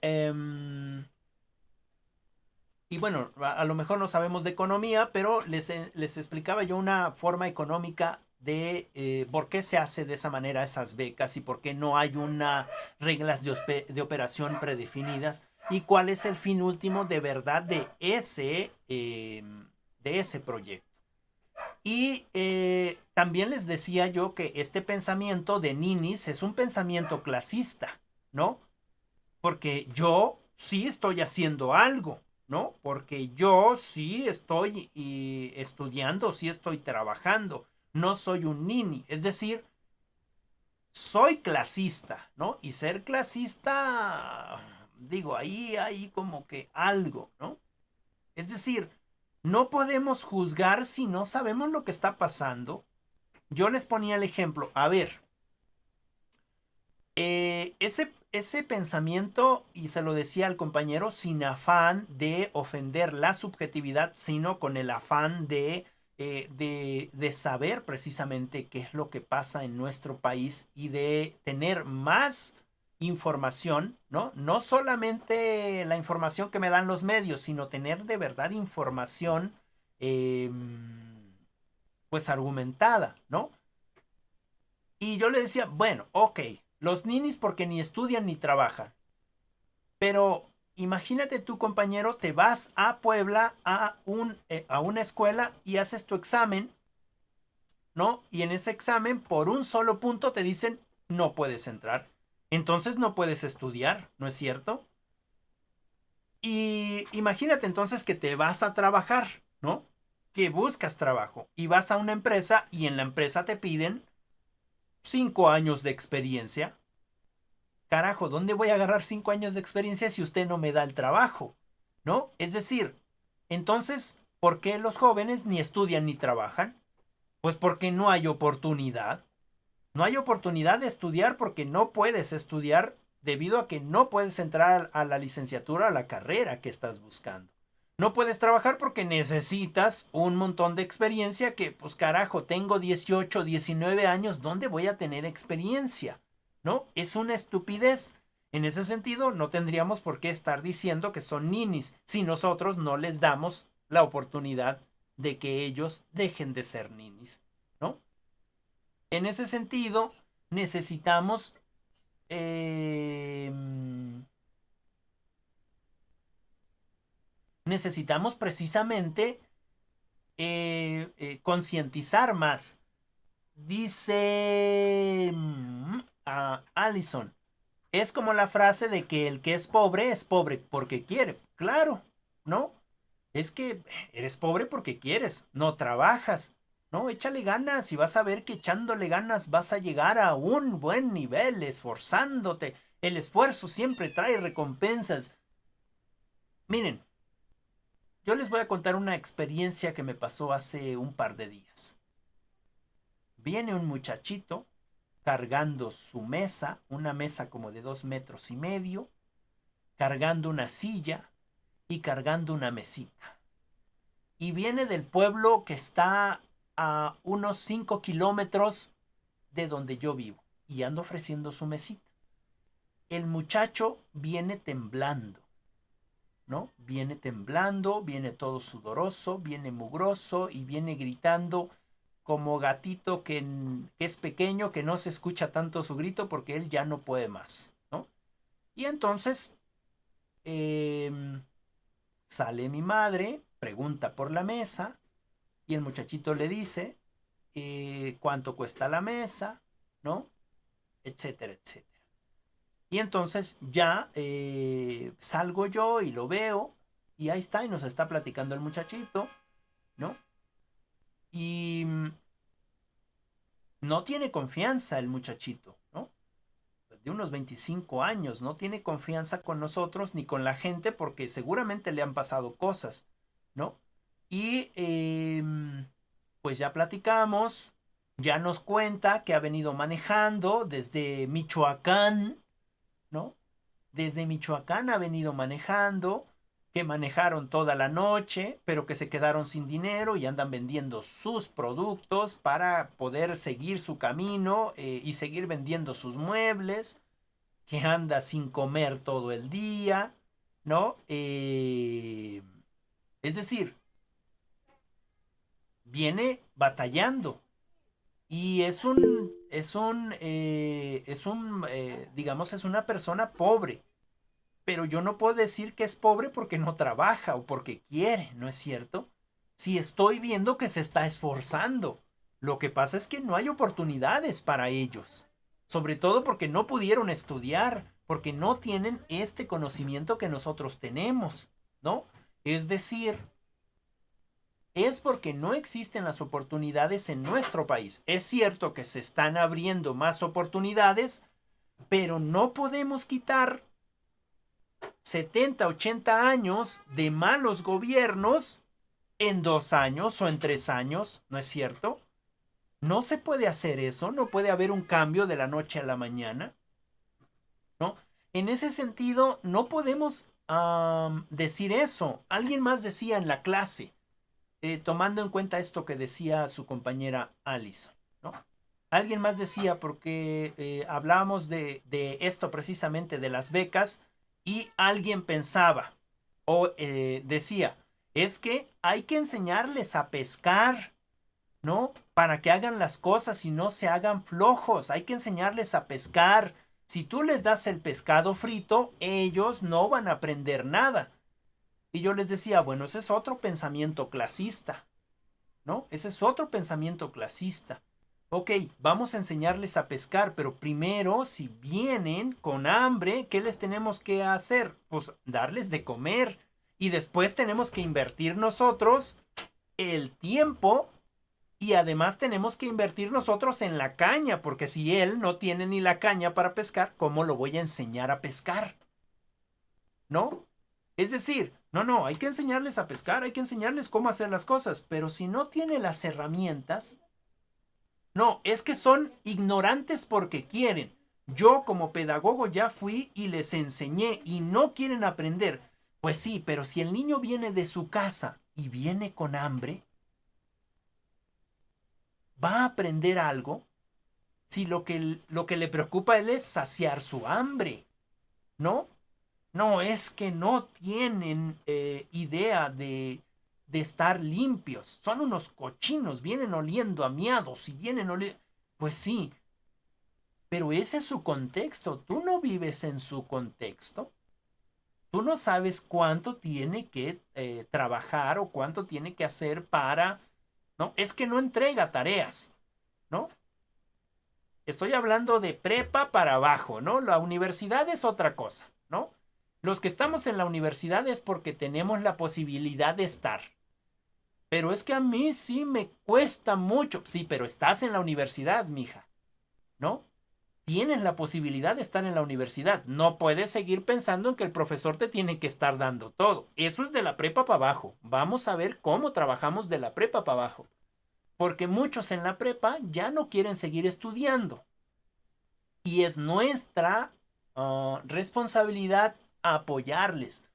bueno, a lo mejor no sabemos de economía, pero les explicaba yo una forma económica de por qué se hace de esa manera esas becas y por qué no hay una reglas de operación predefinidas y cuál es el fin último de verdad de ese proyecto. Y también les decía yo que este pensamiento de ninis es un pensamiento clasista, ¿no? Porque yo sí estoy haciendo algo, ¿no? Porque yo sí estoy estudiando, sí estoy trabajando, no soy un nini, es decir, soy clasista, ¿no? Y ser clasista, digo, ahí hay como que algo, ¿no? Es decir, no podemos juzgar si no sabemos lo que está pasando. Yo les ponía el ejemplo, a ver, ese pensamiento, y se lo decía al compañero, sin afán de ofender la subjetividad, sino con el afán de saber precisamente qué es lo que pasa en nuestro país y de tener más información, ¿no? No solamente la información que me dan los medios, sino tener de verdad información, eh, pues argumentada, ¿no? Y yo le decía, bueno, ok, los ninis porque ni estudian ni trabajan. Pero imagínate tú, compañero, te vas a Puebla a una escuela y haces tu examen, ¿no? Y en ese examen, por un solo punto, te dicen, no puedes entrar. Entonces no puedes estudiar, ¿no es cierto? Y imagínate entonces que te vas a trabajar, ¿no? Que buscas trabajo y vas a una empresa y en la empresa te piden 5 años de experiencia. Carajo, ¿dónde voy a agarrar 5 años de experiencia si usted no me da el trabajo? ¿No? Es decir, entonces, ¿por qué los jóvenes ni estudian ni trabajan? Pues porque no hay oportunidad. No hay oportunidad de estudiar porque no puedes estudiar debido a que no puedes entrar a la licenciatura, a la carrera que estás buscando. No puedes trabajar porque necesitas un montón de experiencia que, pues carajo, tengo 18, 19 años, ¿dónde voy a tener experiencia? ¿No? Es una estupidez. En ese sentido, no tendríamos por qué estar diciendo que son ninis si nosotros no les damos la oportunidad de que ellos dejen de ser ninis, ¿no? En ese sentido, necesitamos necesitamos precisamente concientizar más. Dice a Allison, es como la frase de que el que es pobre porque quiere. Claro, ¿no? Es que eres pobre porque quieres, no trabajas. No, échale ganas y vas a ver que echándole ganas vas a llegar a un buen nivel, esforzándote. El esfuerzo siempre trae recompensas. Miren, yo les voy a contar una experiencia que me pasó hace un par de días. Viene un muchachito cargando su mesa, una mesa como de 2,5 metros, cargando una silla y cargando una mesita. Y viene del pueblo que está a unos 5 kilómetros de donde yo vivo y anda ofreciendo su mesita. El muchacho viene temblando, ¿no? Viene temblando, viene todo sudoroso, viene mugroso y viene gritando como gatito que es pequeño, que no se escucha tanto su grito porque él ya no puede más, ¿no? Y entonces sale mi madre, pregunta por la mesa y el muchachito le dice cuánto cuesta la mesa, ¿no? Etcétera, etcétera. Y entonces ya salgo yo y lo veo y ahí está y nos está platicando el muchachito, ¿no? Y no tiene confianza el muchachito, ¿no? De unos 25 años, no tiene confianza con nosotros ni con la gente porque seguramente le han pasado cosas, ¿no? Y pues ya platicamos, ya nos cuenta que ha venido manejando desde Michoacán, ¿no? Desde Michoacán ha venido manejando, que manejaron toda la noche, pero que se quedaron sin dinero y andan vendiendo sus productos para poder seguir su camino y seguir vendiendo sus muebles, que anda sin comer todo el día, ¿no? Es decir, viene batallando y digamos, es una persona pobre. Pero yo no puedo decir que es pobre porque no trabaja o porque quiere, ¿no es cierto? Si estoy viendo que se está esforzando. Lo que pasa es que no hay oportunidades para ellos. Sobre todo porque no pudieron estudiar, porque no tienen este conocimiento que nosotros tenemos, ¿no? Es decir, es porque no existen las oportunidades en nuestro país. Es cierto que se están abriendo más oportunidades, pero no podemos quitar 70, 80 años de malos gobiernos en 2 años o en 3 años, ¿no es cierto? No se puede hacer eso, no puede haber un cambio de la noche a la mañana, ¿no? En ese sentido, no podemos decir eso. Alguien más decía en la clase, tomando en cuenta esto que decía su compañera Alison, ¿no? Alguien más decía, porque hablábamos de esto precisamente, de las becas, y alguien pensaba o decía, es que hay que enseñarles a pescar, ¿no? Para que hagan las cosas y no se hagan flojos. Hay que enseñarles a pescar. Si tú les das el pescado frito, ellos no van a aprender nada. Y yo les decía, bueno, ese es otro pensamiento clasista, ¿no? Ese es otro pensamiento clasista. Ok, vamos a enseñarles a pescar, pero primero, si vienen con hambre, ¿qué les tenemos que hacer? Pues darles de comer. Y después tenemos que invertir nosotros el tiempo y además tenemos que invertir nosotros en la caña, porque si él no tiene ni la caña para pescar, ¿cómo lo voy a enseñar a pescar? ¿No? Es decir, no, hay que enseñarles a pescar, hay que enseñarles cómo hacer las cosas, pero si no tiene las herramientas, no, es que son ignorantes porque quieren. Yo como pedagogo ya fui y les enseñé y no quieren aprender. Pues sí, pero si el niño viene de su casa y viene con hambre, ¿va a aprender algo? Si lo que le preocupa a él es saciar su hambre, ¿no? No, es que no tienen idea de estar limpios. Son unos cochinos, vienen oliendo a miados y vienen oliendo... Pues sí, pero ese es su contexto. Tú no vives en su contexto. Tú no sabes cuánto tiene que trabajar o cuánto tiene que hacer para... ¿no? Es que no entrega tareas, ¿no? Estoy hablando de prepa para abajo, ¿no? La universidad es otra cosa, ¿no? Los que estamos en la universidad es porque tenemos la posibilidad de estar. Pero es que a mí sí me cuesta mucho. Sí, pero estás en la universidad, mija, ¿no? Tienes la posibilidad de estar en la universidad. No puedes seguir pensando en que el profesor te tiene que estar dando todo. Eso es de la prepa para abajo. Vamos a ver cómo trabajamos de la prepa para abajo. porque muchos en la prepa ya no quieren seguir estudiando. Y es nuestra responsabilidad apoyarles.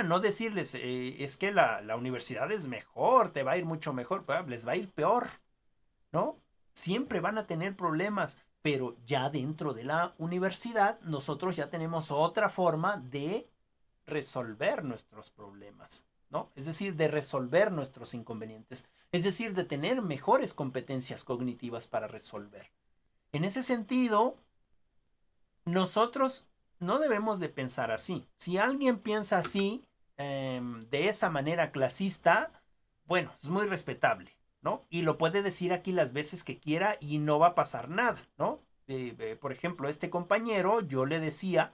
No decirles, es que la universidad es mejor, te va a ir mucho mejor, les va a ir peor, ¿no? Siempre van a tener problemas, pero ya dentro de la universidad nosotros ya tenemos otra forma de resolver nuestros problemas, ¿no? Es decir, de resolver nuestros inconvenientes, es decir, de tener mejores competencias cognitivas para resolver. En ese sentido, nosotros no debemos de pensar así. Si alguien piensa así, de esa manera clasista, bueno, es muy respetable, ¿no? Y lo puede decir aquí las veces que quiera y no va a pasar nada, ¿no? Por ejemplo, este compañero, yo le decía,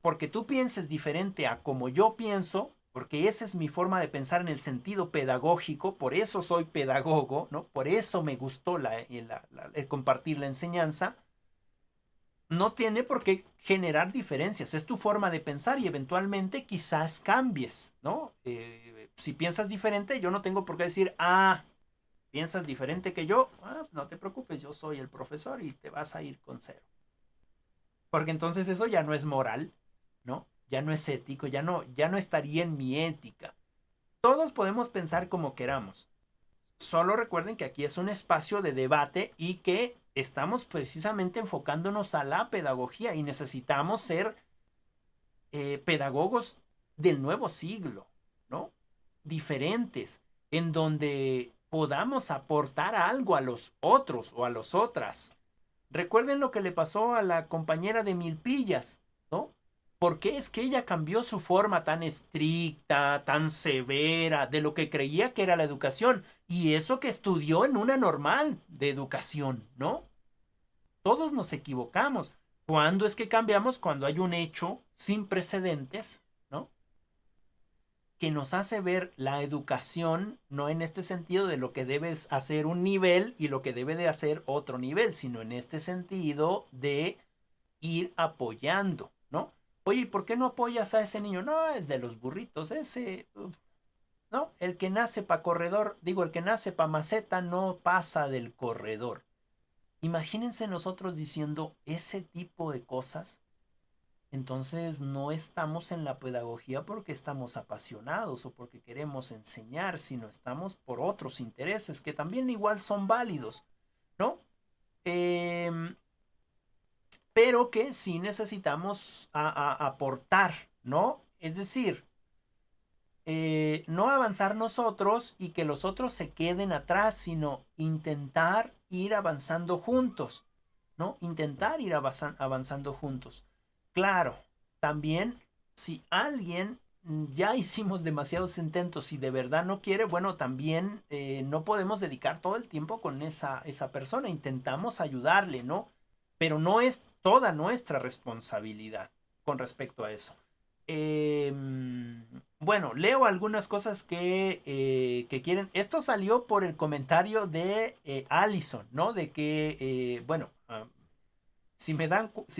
porque tú pienses diferente a como yo pienso, porque esa es mi forma de pensar en el sentido pedagógico, por eso soy pedagogo, ¿no? Por eso me gustó el compartir la enseñanza. No tiene por qué generar diferencias, es tu forma de pensar y eventualmente quizás cambies, ¿no? Si piensas diferente, yo no tengo por qué decir, piensas diferente que yo, no te preocupes, yo soy el profesor y te vas a ir con 0. Porque entonces eso ya no es moral, ¿no? Ya no es ético, ya no estaría en mi ética. Todos podemos pensar como queramos. Solo recuerden que aquí es un espacio de debate y que estamos precisamente enfocándonos a la pedagogía y necesitamos ser pedagogos del nuevo siglo, ¿no? Diferentes, en donde podamos aportar algo a los otros o a los otras. Recuerden lo que le pasó a la compañera de Milpillas, ¿no? ¿Por qué es que ella cambió su forma tan estricta, tan severa, de lo que creía que era la educación? Y eso que estudió en una normal de educación, ¿no? Todos nos equivocamos. ¿Cuándo es que cambiamos? Cuando hay un hecho sin precedentes, ¿no? Que nos hace ver la educación, no en este sentido de lo que debes hacer un nivel y lo que debe de hacer otro nivel, sino en este sentido de ir apoyando, ¿no? Oye, ¿y por qué no apoyas a ese niño? No, es de los burritos, ese... No, el que nace para corredor, el que nace para maceta no pasa del corredor. Imagínense nosotros diciendo ese tipo de cosas. Entonces no estamos en la pedagogía porque estamos apasionados o porque queremos enseñar, sino estamos por otros intereses que también igual son válidos, ¿no? Pero que sí necesitamos aportar, ¿no? Es decir, no avanzar nosotros y que los otros se queden atrás, sino intentar ir avanzando juntos, ¿no? Intentar ir avanzando juntos. Claro, también si alguien ya hicimos demasiados intentos y de verdad no quiere, bueno, también no podemos dedicar todo el tiempo con esa persona. Intentamos ayudarle, ¿no? Pero no es toda nuestra responsabilidad con respecto a eso. Bueno, leo algunas cosas que quieren. Esto salió por el comentario de Allison, ¿no? De que, bueno, si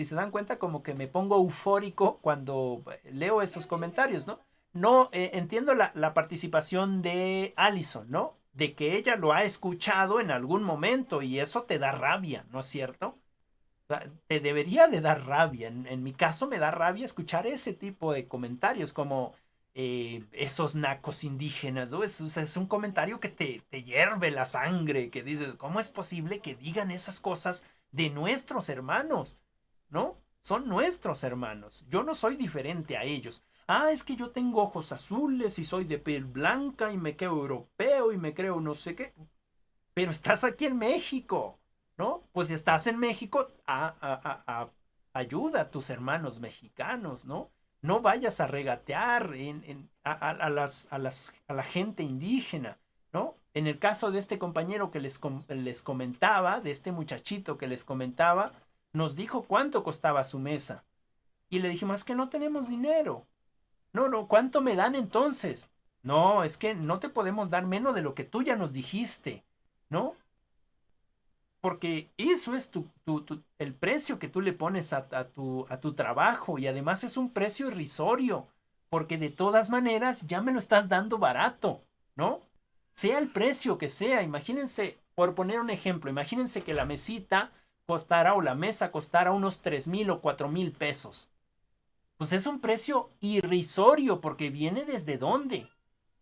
se dan cuenta, como que me pongo eufórico cuando leo esos comentarios, ¿no? No entiendo la participación de Allison, ¿no? De que ella lo ha escuchado en algún momento y eso te da rabia, ¿no es cierto? Te debería de dar rabia. En mi caso me da rabia escuchar ese tipo de comentarios como esos nacos indígenas, ¿no? Es un comentario que te hierve la sangre, que dices, ¿cómo es posible que digan esas cosas de nuestros hermanos? ¿No? Son nuestros hermanos. Yo no soy diferente a ellos. Es que yo tengo ojos azules y soy de piel blanca y me creo europeo y me creo no sé qué. Pero estás aquí en México, ¿no? Pues si estás en México, ayuda a tus hermanos mexicanos, ¿no? No vayas a regatear a la gente indígena, ¿no? En el caso de este compañero que les comentaba, de este muchachito que les comentaba, nos dijo cuánto costaba su mesa. Y le dijimos, es que no tenemos dinero. No, ¿cuánto me dan entonces? No, es que no te podemos dar menos de lo que tú ya nos dijiste, ¿no? Porque eso es el precio que tú le pones a tu trabajo y además es un precio irrisorio, porque de todas maneras ya me lo estás dando barato, ¿no? sea el precio que sea. Imagínense, por poner un ejemplo, imagínense que la mesita costara o la mesa costara unos 3,000 o 4,000 pesos. Pues es un precio irrisorio porque viene desde dónde,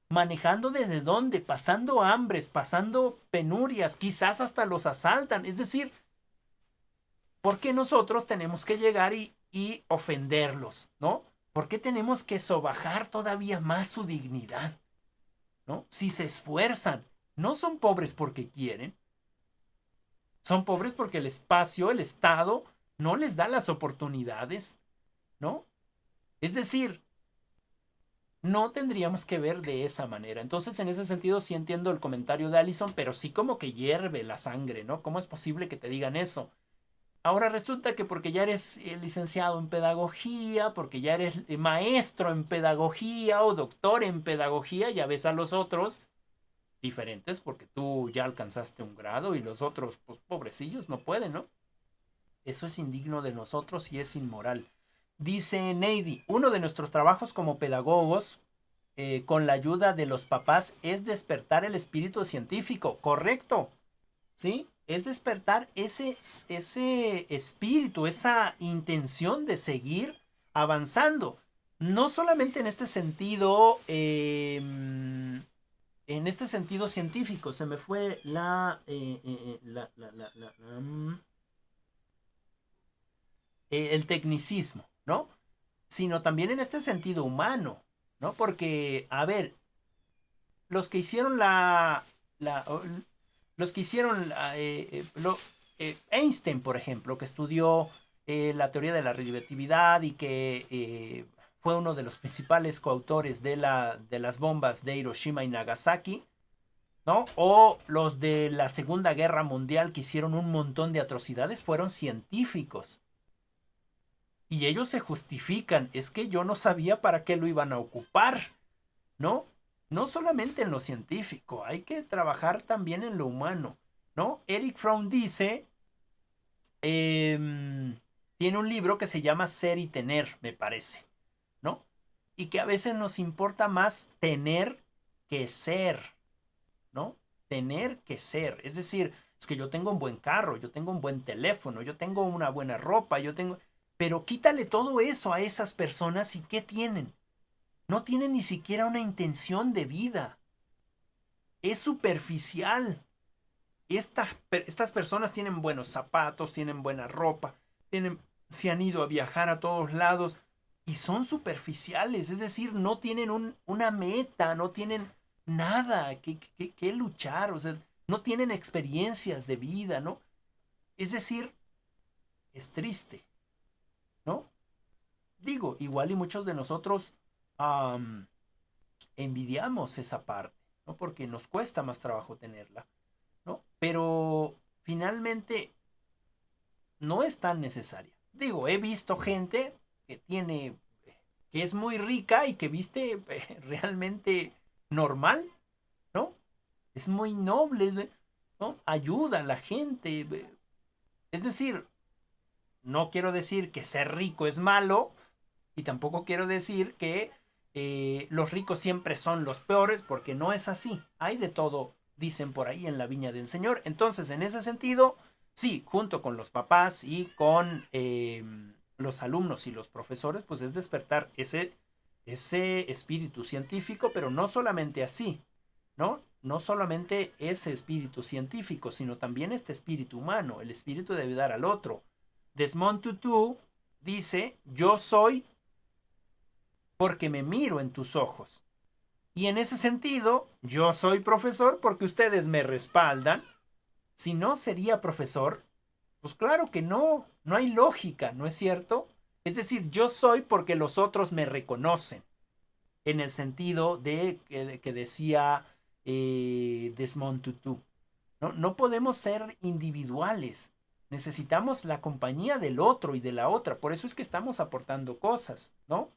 manejando desde dónde, pasando hambres, pasando penurias, quizás hasta los asaltan. Es decir, ¿por qué nosotros tenemos que llegar y ofenderlos, ¿no? ¿Por qué tenemos que sobajar todavía más su dignidad? ¿No? Si se esfuerzan, no son pobres porque quieren, son pobres porque el espacio, el Estado, no les da las oportunidades, ¿no? Es decir, no tendríamos que ver de esa manera. Entonces, en ese sentido, sí entiendo el comentario de Allison, pero sí como que hierve la sangre, ¿no? ¿Cómo es posible que te digan eso? Ahora resulta que porque ya eres licenciado en pedagogía, porque ya eres maestro en pedagogía o doctor en pedagogía, ya ves a los otros diferentes porque tú ya alcanzaste un grado y los otros, pues pobrecillos, no pueden, ¿no? Eso es indigno de nosotros y es inmoral. Dice Neidy, uno de nuestros trabajos como pedagogos, con la ayuda de los papás, es despertar el espíritu científico. Correcto, ¿sí? Es despertar ese espíritu, esa intención de seguir avanzando. No solamente en este sentido, científico, se me fue el tecnicismo, ¿no? Sino también en este sentido humano, ¿no? Porque, a ver, los que hicieron Einstein, por ejemplo, que estudió la teoría de la relatividad y que fue uno de los principales coautores de las bombas de Hiroshima y Nagasaki, ¿no? O los de la Segunda Guerra Mundial que hicieron un montón de atrocidades, fueron científicos. Y ellos se justifican, es que yo no sabía para qué lo iban a ocupar, ¿no? No solamente en lo científico, hay que trabajar también en lo humano, ¿no? Eric Fromm dice, tiene un libro que se llama Ser y Tener, me parece, ¿no? Y que a veces nos importa más tener que ser, ¿no? Tener que ser, es decir, es que yo tengo un buen carro, yo tengo un buen teléfono, yo tengo una buena ropa, pero quítale todo eso a esas personas y ¿qué tienen? No tienen ni siquiera una intención de vida. Es superficial. Estas personas tienen buenos zapatos, tienen buena ropa, se han ido a viajar a todos lados y son superficiales. Es decir, no tienen una meta, no tienen nada que luchar. O sea, no tienen experiencias de vida, ¿no? Es decir, es triste, ¿no? Digo, igual y muchos de nosotros envidiamos esa parte, ¿no? Porque nos cuesta más trabajo tenerla, ¿no? Pero finalmente no es tan necesaria. Digo, he visto gente que es muy rica y que viste realmente normal, ¿no? Es muy noble, ¿no? Ayuda a la gente. Es decir, no quiero decir que ser rico es malo y tampoco quiero decir que los ricos siempre son los peores, porque no es así. Hay de todo, dicen por ahí en la viña del Señor. Entonces, en ese sentido, sí, junto con los papás y con los alumnos y los profesores, pues es despertar ese espíritu científico, pero no solamente así, ¿no? No solamente ese espíritu científico, sino también este espíritu humano, el espíritu de ayudar al otro. Desmond Tutu dice, yo soy porque me miro en tus ojos. Y en ese sentido, yo soy profesor porque ustedes me respaldan. Si no sería profesor, pues claro que no hay lógica, ¿no es cierto? Es decir, yo soy porque los otros me reconocen, en el sentido de que decía Desmond Tutu. No podemos ser individuales, necesitamos la compañía del otro y de la otra, por eso es que estamos aportando cosas, ¿no?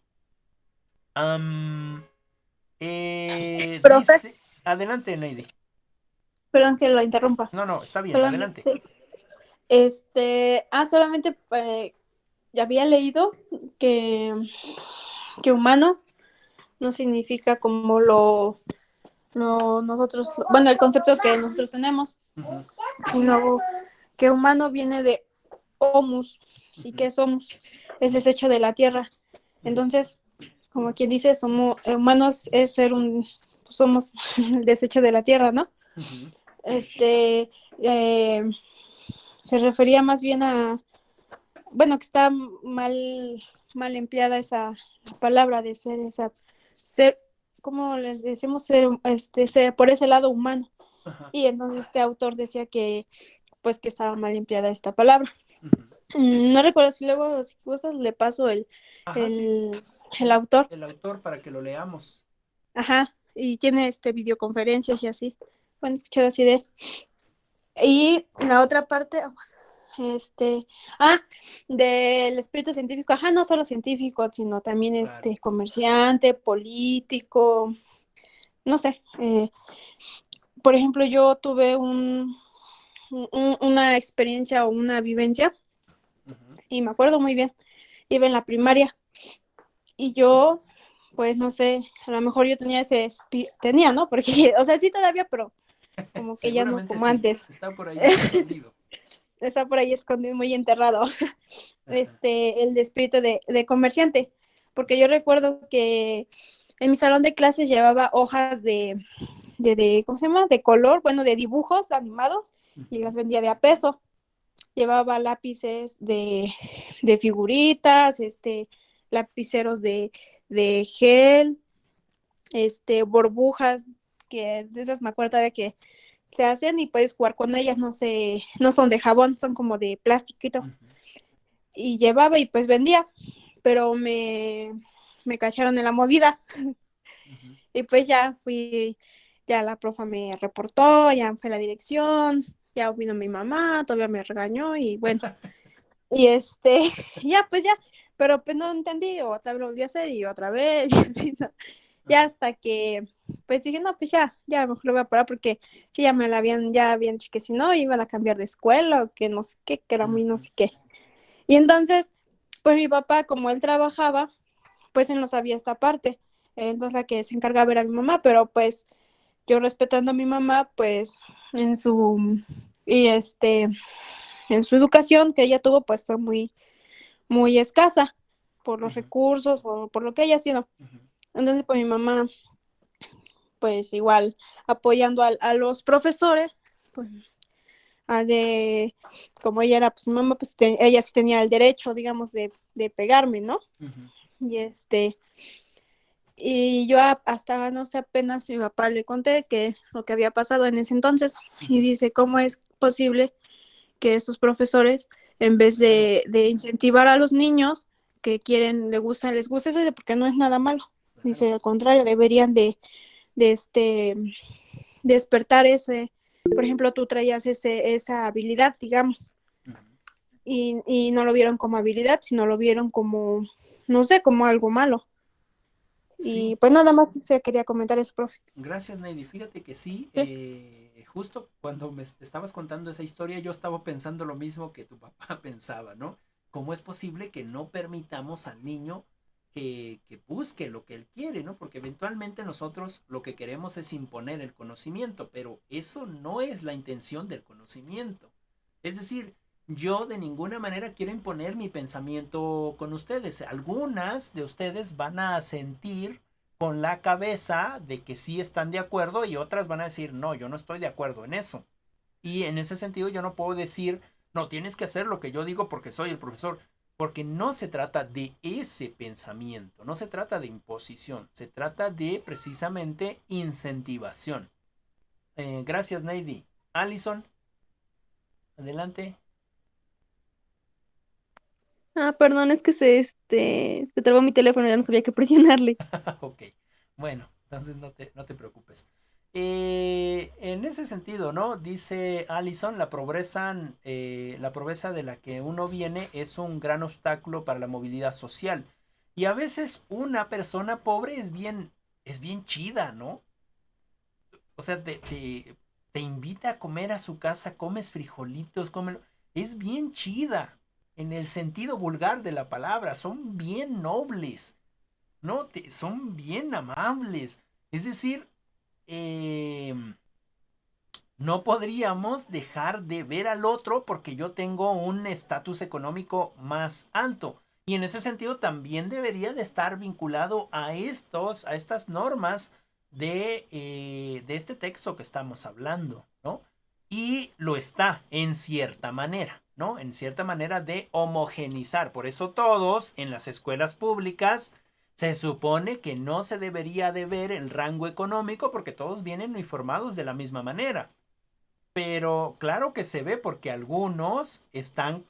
Profe, Dice, adelante, Neidy. perdón que lo interrumpa. No, está bien, Solamente, adelante. solamente ya había leído que humano no significa como lo bueno, el concepto que nosotros tenemos, Ujú, sino que humano viene de homus. ¿Y ujú, qué somos? Es desecho de la tierra. ujú, Entonces, como quien dice, somos humanos, es ser somos el desecho de la tierra, ¿no? ujú. Este, eh, se refería más bien a, bueno, que está mal empleada esa palabra de ser, ¿cómo le decimos? Ser por ese lado humano. Ajá, Y entonces este autor decía que, pues, que estaba mal empleada esta palabra. ujú. No recuerdo si luego, si gustas, le paso Ajá, sí, el, el autor. el autor para que lo leamos. Ajá, y tiene videoconferencias y así. Bueno, he escuchado así de él. Y la otra parte, este, ah, del espíritu científico, ajá, no solo científico, sino también Claro. comerciante, político, no sé. Por ejemplo, yo tuve una experiencia o una vivencia, Ujú, y me acuerdo muy bien, iba en la primaria, y yo, pues no sé, a lo mejor yo tenía tenía, ¿no? Porque, o sea, sí todavía, pero como que ya no seguramente como sí, antes. está por ahí escondido. Está por ahí escondido, muy enterrado, Ajá, el de espíritu de comerciante, porque yo recuerdo que en mi salón de clases llevaba hojas ¿cómo se llama? De color, bueno, de dibujos animados, y ujú, las vendía de a peso. Llevaba lápices de figuritas, lapiceros de gel, burbujas, que de esas me acuerdo todavía que se hacen y puedes jugar con ellas, no son de jabón, son como de plastiquito. ujú, Y llevaba y pues vendía, pero me cacharon en la movida, ujú. y pues ya la profa me reportó, ya fue la dirección, ya vino mi mamá, todavía me regañó y bueno, y ya pues ya, pero pues no entendí, otra vez lo volví a hacer y otra vez, y así, ¿no? Ya Ajá, hasta que, pues dije, no, pues ya mejor lo voy a parar porque sí, ya habían dicho que si no, iban a cambiar de escuela o que no sé qué, que era muy no ujú, sé qué. Y entonces, pues mi papá, como él trabajaba, pues él no sabía esta parte. Entonces la que se encargaba era mi mamá, pero pues yo respetando a mi mamá, pues en su, y en su educación que ella tuvo, pues fue muy escasa por los ujú, recursos o por lo que haya sido. ujú, Entonces, pues mi mamá, pues igual apoyando a los profesores, pues de, como ella era pues mamá, pues ella sí tenía el derecho, digamos, de pegarme, ¿no? ujú, Y y yo hasta, no sé, apenas mi papá le conté que lo que había pasado en ese entonces, y ujú. dice, ¿cómo es posible que estos profesores, en vez Claro, de incentivar a los niños que les gusta eso, porque no es nada malo? claro. Dice, al contrario, deberían de despertar por ejemplo, tú traías esa habilidad, digamos, Ujú. y no lo vieron como habilidad, sino lo vieron como, no sé, como algo malo. Y Sí, pues nada más se quería comentar eso, profe. gracias, Neidy. Fíjate que sí, Sí. justo cuando me estabas contando esa historia, yo estaba pensando lo mismo que tu papá pensaba, ¿no? ¿Cómo es posible que no permitamos al niño que busque lo que él quiere, ¿no? Porque eventualmente nosotros lo que queremos es imponer el conocimiento, pero eso no es la intención del conocimiento. Es decir, yo de ninguna manera quiero imponer mi pensamiento con ustedes. Algunas de ustedes van a sentir con la cabeza de que sí están de acuerdo y otras van a decir, no, yo no estoy de acuerdo en eso. Y en ese sentido yo no puedo decir, no, tienes que hacer lo que yo digo porque soy el profesor, porque no se trata de ese pensamiento, no se trata de imposición, se trata de precisamente incentivación. Gracias, Neidy. Allison, adelante. Ah, perdón, es que se trabó mi teléfono, ya no sabía qué presionarle. Ok, bueno, entonces no te preocupes. En ese sentido, ¿no? Dice Allison, la pobreza de la que uno viene es un gran obstáculo para la movilidad social. Y a veces una persona pobre es bien chida, ¿no? O sea, te invita a comer a su casa, comes frijolitos, es bien chida, en el sentido vulgar de la palabra, son bien nobles. No, son bien amables. Es decir, no podríamos dejar de ver al otro porque yo tengo un estatus económico más alto. Y en ese sentido también debería de estar vinculado a estas normas de este texto que estamos hablando, ¿no? Y lo está en cierta manera, ¿no? En cierta manera de homogenizar. Por eso todos en las escuelas públicas se supone que no se debería de ver el rango económico porque todos vienen uniformados de la misma manera. Pero claro que se ve porque algunos están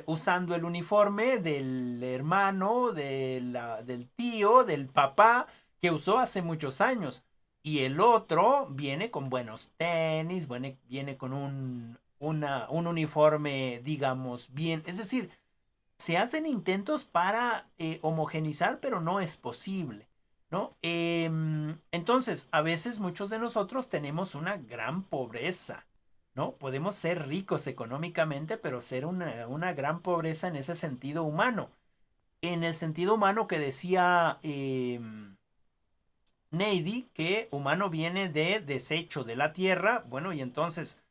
usando el uniforme del hermano, del tío, del papá que usó hace muchos años. Y el otro viene con buenos tenis, viene con un uniforme, digamos, bien. Es decir, se hacen intentos para homogenizar, pero no es posible, ¿no? Entonces, a veces muchos de nosotros tenemos una gran pobreza, ¿no? Podemos ser ricos económicamente, pero ser una gran pobreza en ese sentido humano. En el sentido humano que decía Neidy, que humano viene de desecho de la tierra, bueno, y entonces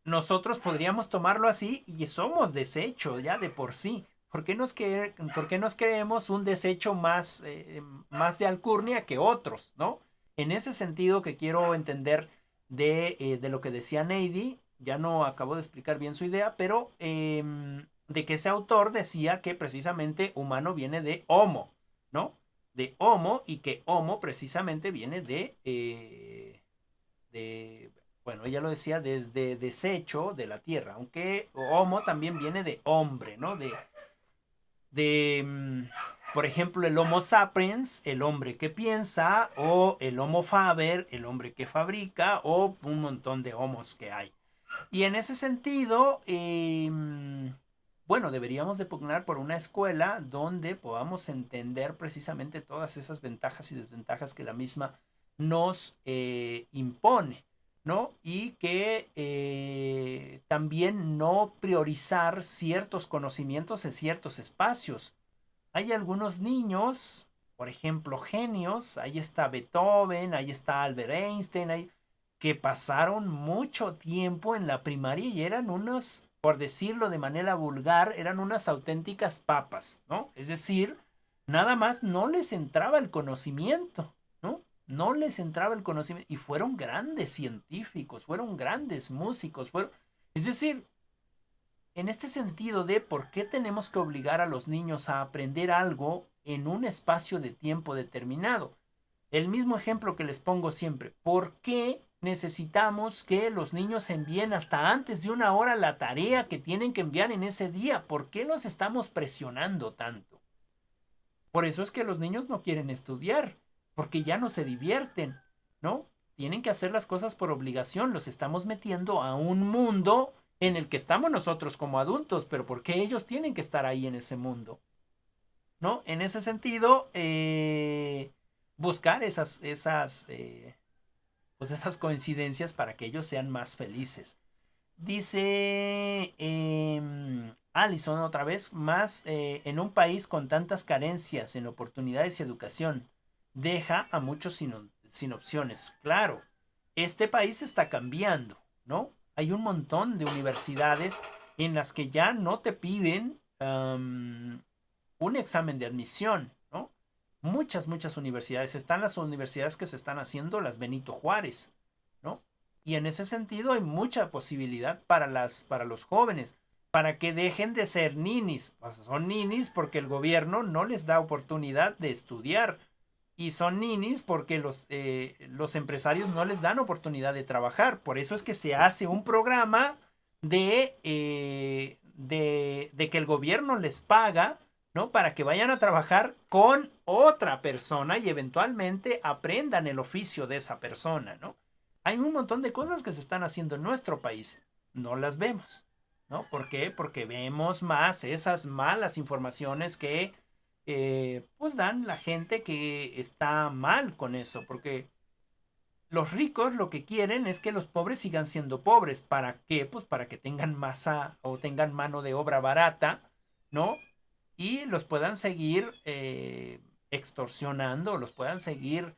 nosotros podríamos tomarlo así y somos desecho ya de por sí. Por qué nos creemos un desecho más de alcurnia que otros, ¿no? En ese sentido que quiero entender de lo que decía Neidy, ya no acabo de explicar bien su idea, pero de que ese autor decía que precisamente humano viene de homo, ¿no? De homo y que homo precisamente viene de bueno, ella lo decía desde desecho de la tierra, aunque homo también viene de hombre, ¿no? De por ejemplo, el Homo sapiens, el hombre que piensa, o el Homo faber, el hombre que fabrica, o un montón de homos que hay. Y en ese sentido, bueno, deberíamos de pugnar por una escuela donde podamos entender precisamente todas esas ventajas y desventajas que la misma nos impone, ¿no? Y que también no priorizar ciertos conocimientos en ciertos espacios. Hay algunos niños, por ejemplo, genios, ahí está Beethoven, ahí está Albert Einstein, que pasaron mucho tiempo en la primaria y eran unos, por decirlo de manera vulgar, eran unas auténticas papas, ¿no? Es decir, nada más no les entraba el conocimiento, ¿no? No les entraba el conocimiento y fueron grandes científicos, fueron grandes músicos, es decir, en este sentido de por qué tenemos que obligar a los niños a aprender algo en un espacio de tiempo determinado. El mismo ejemplo que les pongo siempre, ¿por qué necesitamos que los niños envíen hasta antes de una hora la tarea que tienen que enviar en ese día? ¿Por qué los estamos presionando tanto? Por eso es que los niños no quieren estudiar, porque ya no se divierten, ¿no? Tienen que hacer las cosas por obligación, los estamos metiendo a un mundo en el que estamos nosotros como adultos, pero ¿por qué ellos tienen que estar ahí en ese mundo? ¿No? En ese sentido, buscar pues esas coincidencias para que ellos sean más felices. Dice Allison otra vez, más en un país con tantas carencias en oportunidades y educación, deja a muchos sin opciones. Claro, este país está cambiando, ¿no? Hay un montón de universidades en las que ya no te piden un examen de admisión, ¿no? Muchas universidades. Están las universidades que se están haciendo, las Benito Juárez, ¿no? Y en ese sentido hay mucha posibilidad para los jóvenes, para que dejen de ser ninis. Pues son ninis porque el gobierno no les da oportunidad de estudiar. Y son ninis porque los empresarios no les dan oportunidad de trabajar. Por eso es que se hace un programa de que el gobierno les paga, ¿no? Para que vayan a trabajar con otra persona y eventualmente aprendan el oficio de esa persona, ¿no? Hay un montón de cosas que se están haciendo en nuestro país. No las vemos, ¿no? ¿Por qué? Porque vemos más esas malas informaciones que pues dan la gente que está mal con eso, porque los ricos lo que quieren es que los pobres sigan siendo pobres. ¿Para qué? Pues para que tengan masa o tengan mano de obra barata, ¿no? Y los puedan seguir extorsionando, los puedan seguir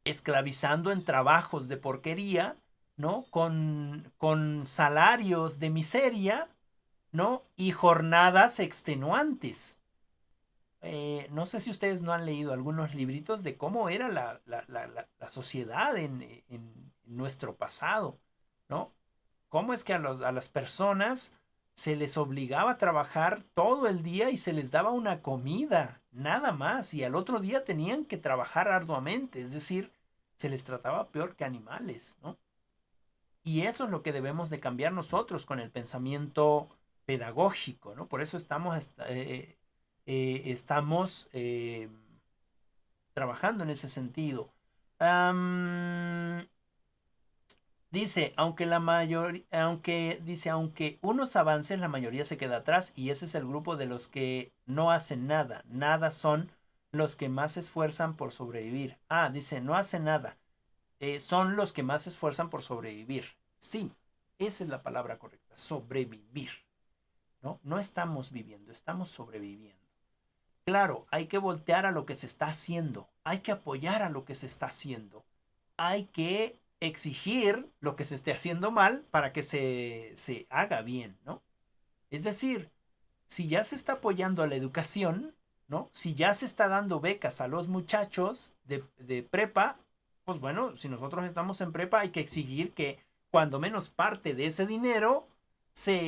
esclavizando en trabajos de porquería, ¿no? Con salarios de miseria, ¿no? Y jornadas extenuantes. No sé si ustedes no han leído algunos libritos de cómo era la sociedad en nuestro pasado, ¿no? Cómo es que a las personas se les obligaba a trabajar todo el día y se les daba una comida, nada más, y al otro día tenían que trabajar arduamente, es decir, se les trataba peor que animales, ¿no? Y eso es lo que debemos de cambiar nosotros con el pensamiento pedagógico, ¿no? Por eso estamos trabajando en ese sentido. Dice, aunque unos avances, la mayoría se queda atrás y ese es el grupo de los que no hacen nada. Nada son los que más se esfuerzan por sobrevivir. Dice, no hacen nada. Son los que más se esfuerzan por sobrevivir. Sí, esa es la palabra correcta, sobrevivir. ¿No? No estamos viviendo, estamos sobreviviendo. Claro, hay que voltear a lo que se está haciendo, hay que apoyar a lo que se está haciendo, hay que exigir lo que se esté haciendo mal para que se haga bien, ¿no? Es decir, si ya se está apoyando a la educación, ¿no? Si ya se está dando becas a los muchachos de prepa, pues bueno, si nosotros estamos en prepa hay que exigir que cuando menos parte de ese dinero se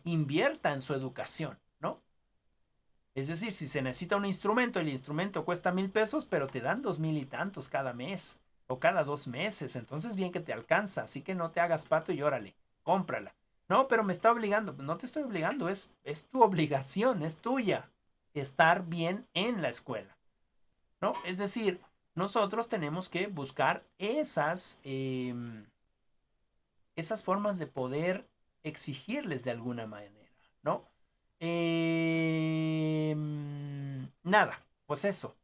invierta en su educación, ¿no? Es decir, si se necesita un instrumento, el instrumento cuesta 1,000 pesos, pero te dan 2,000 y tantos cada mes o cada 2 meses, entonces bien que te alcanza, así que no te hagas pato y órale, cómprala. No, pero me está obligando, no te estoy obligando, es tu obligación, es tuya estar bien en la escuela, ¿no? Es decir, nosotros tenemos que buscar esas formas de poder exigirles de alguna manera, ¿no? Nada, pues eso.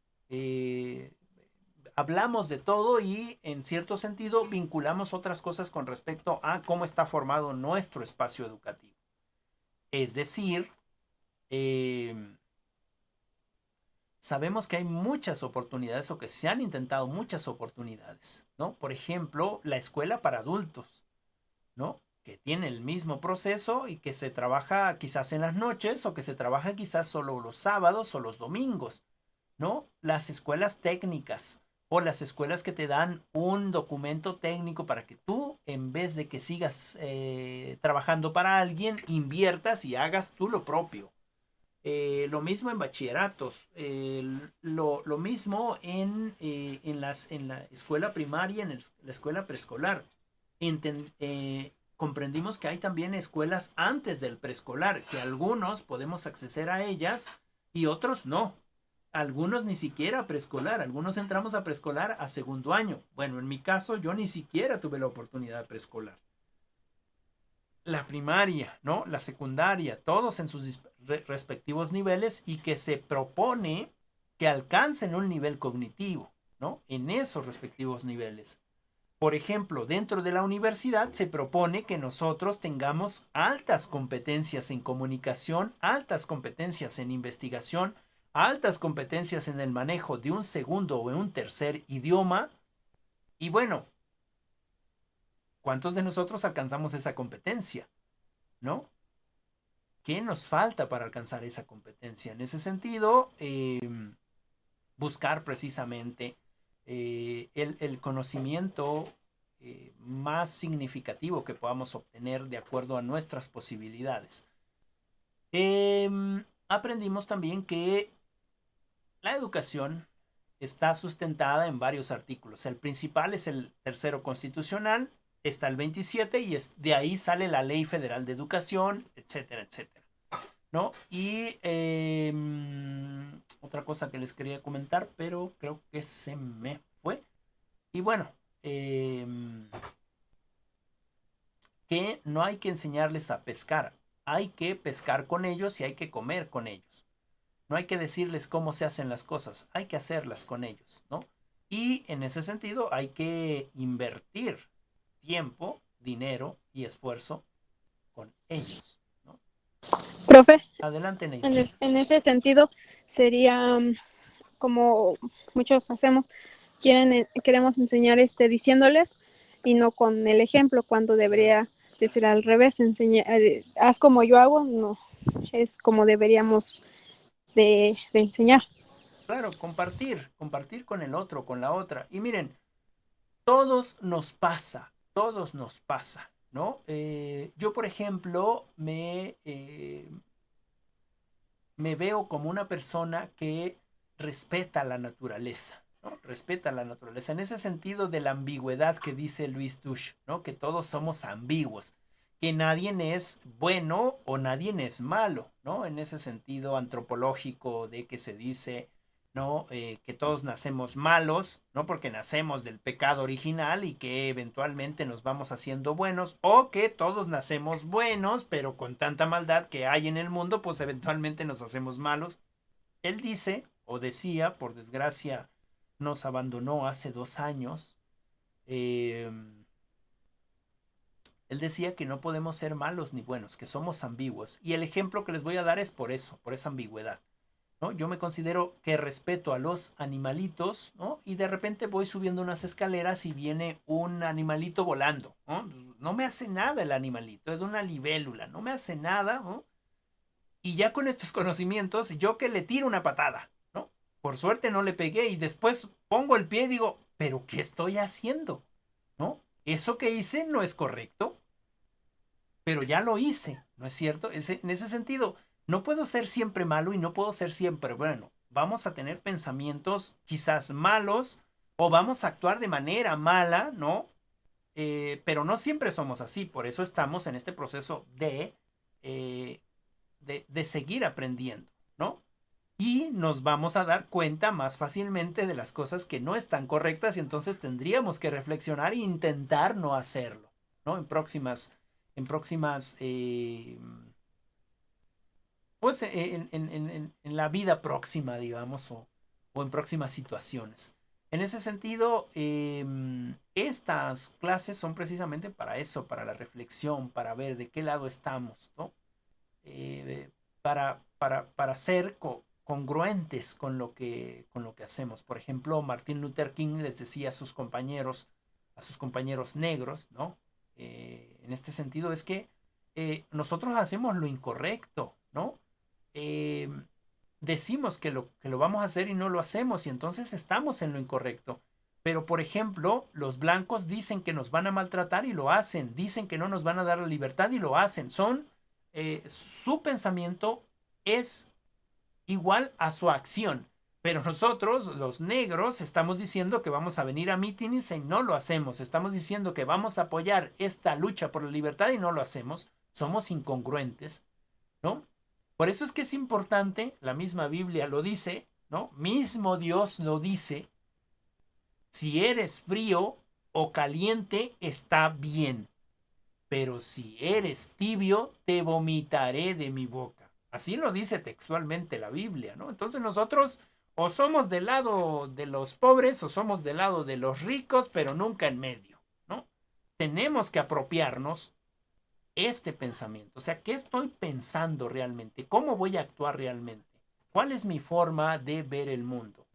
Hablamos de todo y en cierto sentido vinculamos otras cosas con respecto a cómo está formado nuestro espacio educativo. Es decir, sabemos que hay muchas oportunidades o que se han intentado muchas oportunidades, ¿no? Por ejemplo, la escuela para adultos, ¿no? Que tiene el mismo proceso y que se trabaja quizás en las noches o que se trabaja quizás solo los sábados o los domingos, ¿no? Las escuelas técnicas o las escuelas que te dan un documento técnico para que tú, en vez de que sigas trabajando para alguien, inviertas y hagas tú lo propio. Lo mismo en bachilleratos, lo mismo en la escuela primaria, en la escuela preescolar. Comprendimos que hay también escuelas antes del preescolar, que algunos podemos acceder a ellas y otros no. Algunos ni siquiera preescolar, algunos entramos a preescolar a segundo año. Bueno, en mi caso yo ni siquiera tuve la oportunidad de preescolar. La primaria, ¿no? La secundaria, todos en sus respectivos niveles y que se propone que alcancen un nivel cognitivo, ¿no? En esos respectivos niveles. Por ejemplo, dentro de la universidad se propone que nosotros tengamos altas competencias en comunicación, altas competencias en investigación, altas competencias en el manejo de un segundo o un tercer idioma. Y bueno, ¿cuántos de nosotros alcanzamos esa competencia? ¿No? ¿Qué nos falta para alcanzar esa competencia? En ese sentido, buscar precisamente el conocimiento más significativo que podamos obtener de acuerdo a nuestras posibilidades. Aprendimos también que la educación está sustentada en varios artículos. El principal es el tercero constitucional, está el 27 y de ahí sale la Ley Federal de Educación, etcétera, etcétera, ¿no? Y otra cosa que les quería comentar, pero creo que se me fue. Y bueno, que no hay que enseñarles a pescar, hay que pescar con ellos y hay que comer con ellos. No hay que decirles cómo se hacen las cosas, hay que hacerlas con ellos, ¿no? Y en ese sentido hay que invertir tiempo, dinero y esfuerzo con ellos, ¿no? Profe, Adelante, En, Neidi. en ese sentido, sería como muchos hacemos, queremos enseñar diciéndoles y no con el ejemplo, cuando debería de ser al revés, haz como yo hago, no, es como deberíamos de enseñar. Claro, compartir con el otro, con la otra. Y miren, todos nos pasa, ¿no? Yo, por ejemplo, me veo como una persona que respeta la naturaleza, ¿no? Respeta la naturaleza. En ese sentido de la ambigüedad que dice Luis Dush, ¿no? Que todos somos ambiguos, que nadie es bueno o nadie es malo, ¿no? En ese sentido antropológico de que se dice, ¿no? Que todos nacemos malos, ¿no? Porque nacemos del pecado original y que eventualmente nos vamos haciendo buenos, o que todos nacemos buenos, pero con tanta maldad que hay en el mundo, pues eventualmente nos hacemos malos. Él dice, o decía, por desgracia, nos abandonó hace 2 años. Él decía que no podemos ser malos ni buenos, que somos ambiguos. Y el ejemplo que les voy a dar es por eso, por esa ambigüedad, ¿no? Yo me considero que respeto a los animalitos, ¿no? Y de repente voy subiendo unas escaleras y viene un animalito volando, ¿no? No me hace nada el animalito, es una libélula, no me hace nada, ¿no? Y ya con estos conocimientos, yo que le tiro una patada, ¿no? Por suerte no le pegué y después pongo el pie y digo, ¿pero qué estoy haciendo? ¿No? Eso que hice no es correcto, pero ya lo hice, ¿no es cierto? En ese sentido, no puedo ser siempre malo y no puedo ser siempre bueno. Vamos a tener pensamientos quizás malos o vamos a actuar de manera mala, ¿no? Pero no siempre somos así, por eso estamos en este proceso eh, de seguir aprendiendo, ¿no? Y nos vamos a dar cuenta más fácilmente de las cosas que no están correctas y entonces tendríamos que reflexionar e intentar no hacerlo, ¿no? En próximas, pues en la vida próxima, digamos, o en próximas situaciones. En ese sentido, estas clases son precisamente para eso, para la reflexión, para ver de qué lado estamos, ¿no? Para ser congruentes con lo que hacemos. Por ejemplo, Martin Luther King les decía a sus compañeros negros, ¿no? En este sentido es que nosotros hacemos lo incorrecto, ¿no? Eh, Decimos que lo vamos a hacer y no lo hacemos y entonces estamos en lo incorrecto. Pero, por ejemplo, los blancos dicen que nos van a maltratar y lo hacen. Dicen que no nos van a dar la libertad y lo hacen. Su pensamiento es igual a su acción. Pero nosotros, los negros, estamos diciendo que vamos a venir a mítines y no lo hacemos. Estamos diciendo que vamos a apoyar esta lucha por la libertad y no lo hacemos. Somos incongruentes, ¿no? Por eso es que es importante, la misma Biblia lo dice, ¿no? Mismo Dios lo dice, si eres frío o caliente, está bien, pero si eres tibio, te vomitaré de mi boca. Así lo dice textualmente la Biblia, ¿no? Entonces nosotros o somos del lado de los pobres o somos del lado de los ricos, pero nunca en medio, ¿no? Tenemos que apropiarnos este pensamiento. O sea, ¿qué estoy pensando realmente? ¿Cómo voy a actuar realmente? ¿Cuál es mi forma de ver el mundo?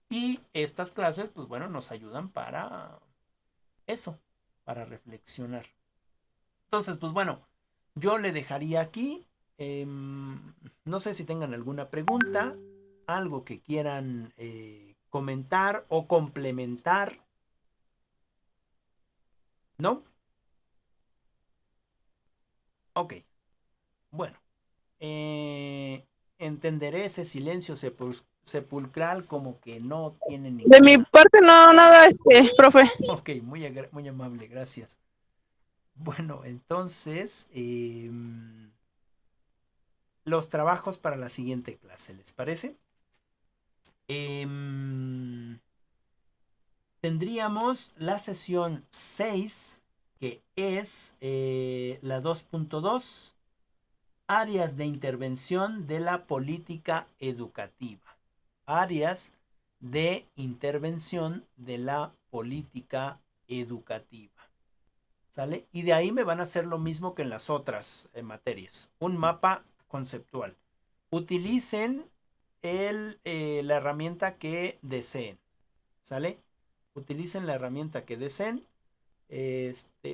Y estas clases, pues bueno, nos ayudan para eso, para reflexionar. Entonces, pues bueno, yo le dejaría aquí. No sé si tengan alguna pregunta, algo que quieran comentar o complementar. ¿No? Ok. Bueno. Entenderé ese silencio sepulcral como que no tiene De mi ninguna. parte no, nada, profe. Ok, muy amable, gracias. Bueno, entonces, los trabajos para la siguiente clase, ¿les parece? Tendríamos la sesión 6, que es la 2.2, áreas de intervención de la política educativa. Áreas de intervención de la política educativa. ¿Sale? Y de ahí me van a hacer lo mismo que en las otras materias. Un mapa conceptual. utilicen la herramienta que deseen, ¿sale? Utilicen la herramienta que deseen.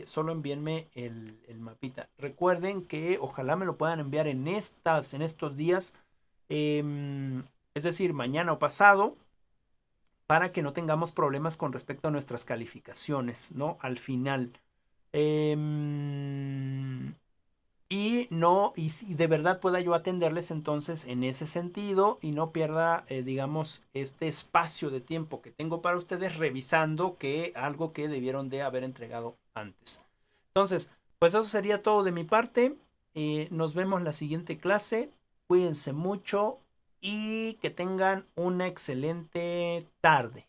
Solo envíenme el mapita. Recuerden que ojalá me lo puedan enviar en estos días, es decir, mañana o pasado, para que no tengamos problemas con respecto a nuestras calificaciones, ¿no? Al final. Y si de verdad pueda yo atenderles entonces en ese sentido y no pierda, digamos, este espacio de tiempo que tengo para ustedes revisando algo que debieron de haber entregado antes. Entonces, pues eso sería todo de mi parte. Nos vemos la siguiente clase. Cuídense mucho y que tengan una excelente tarde.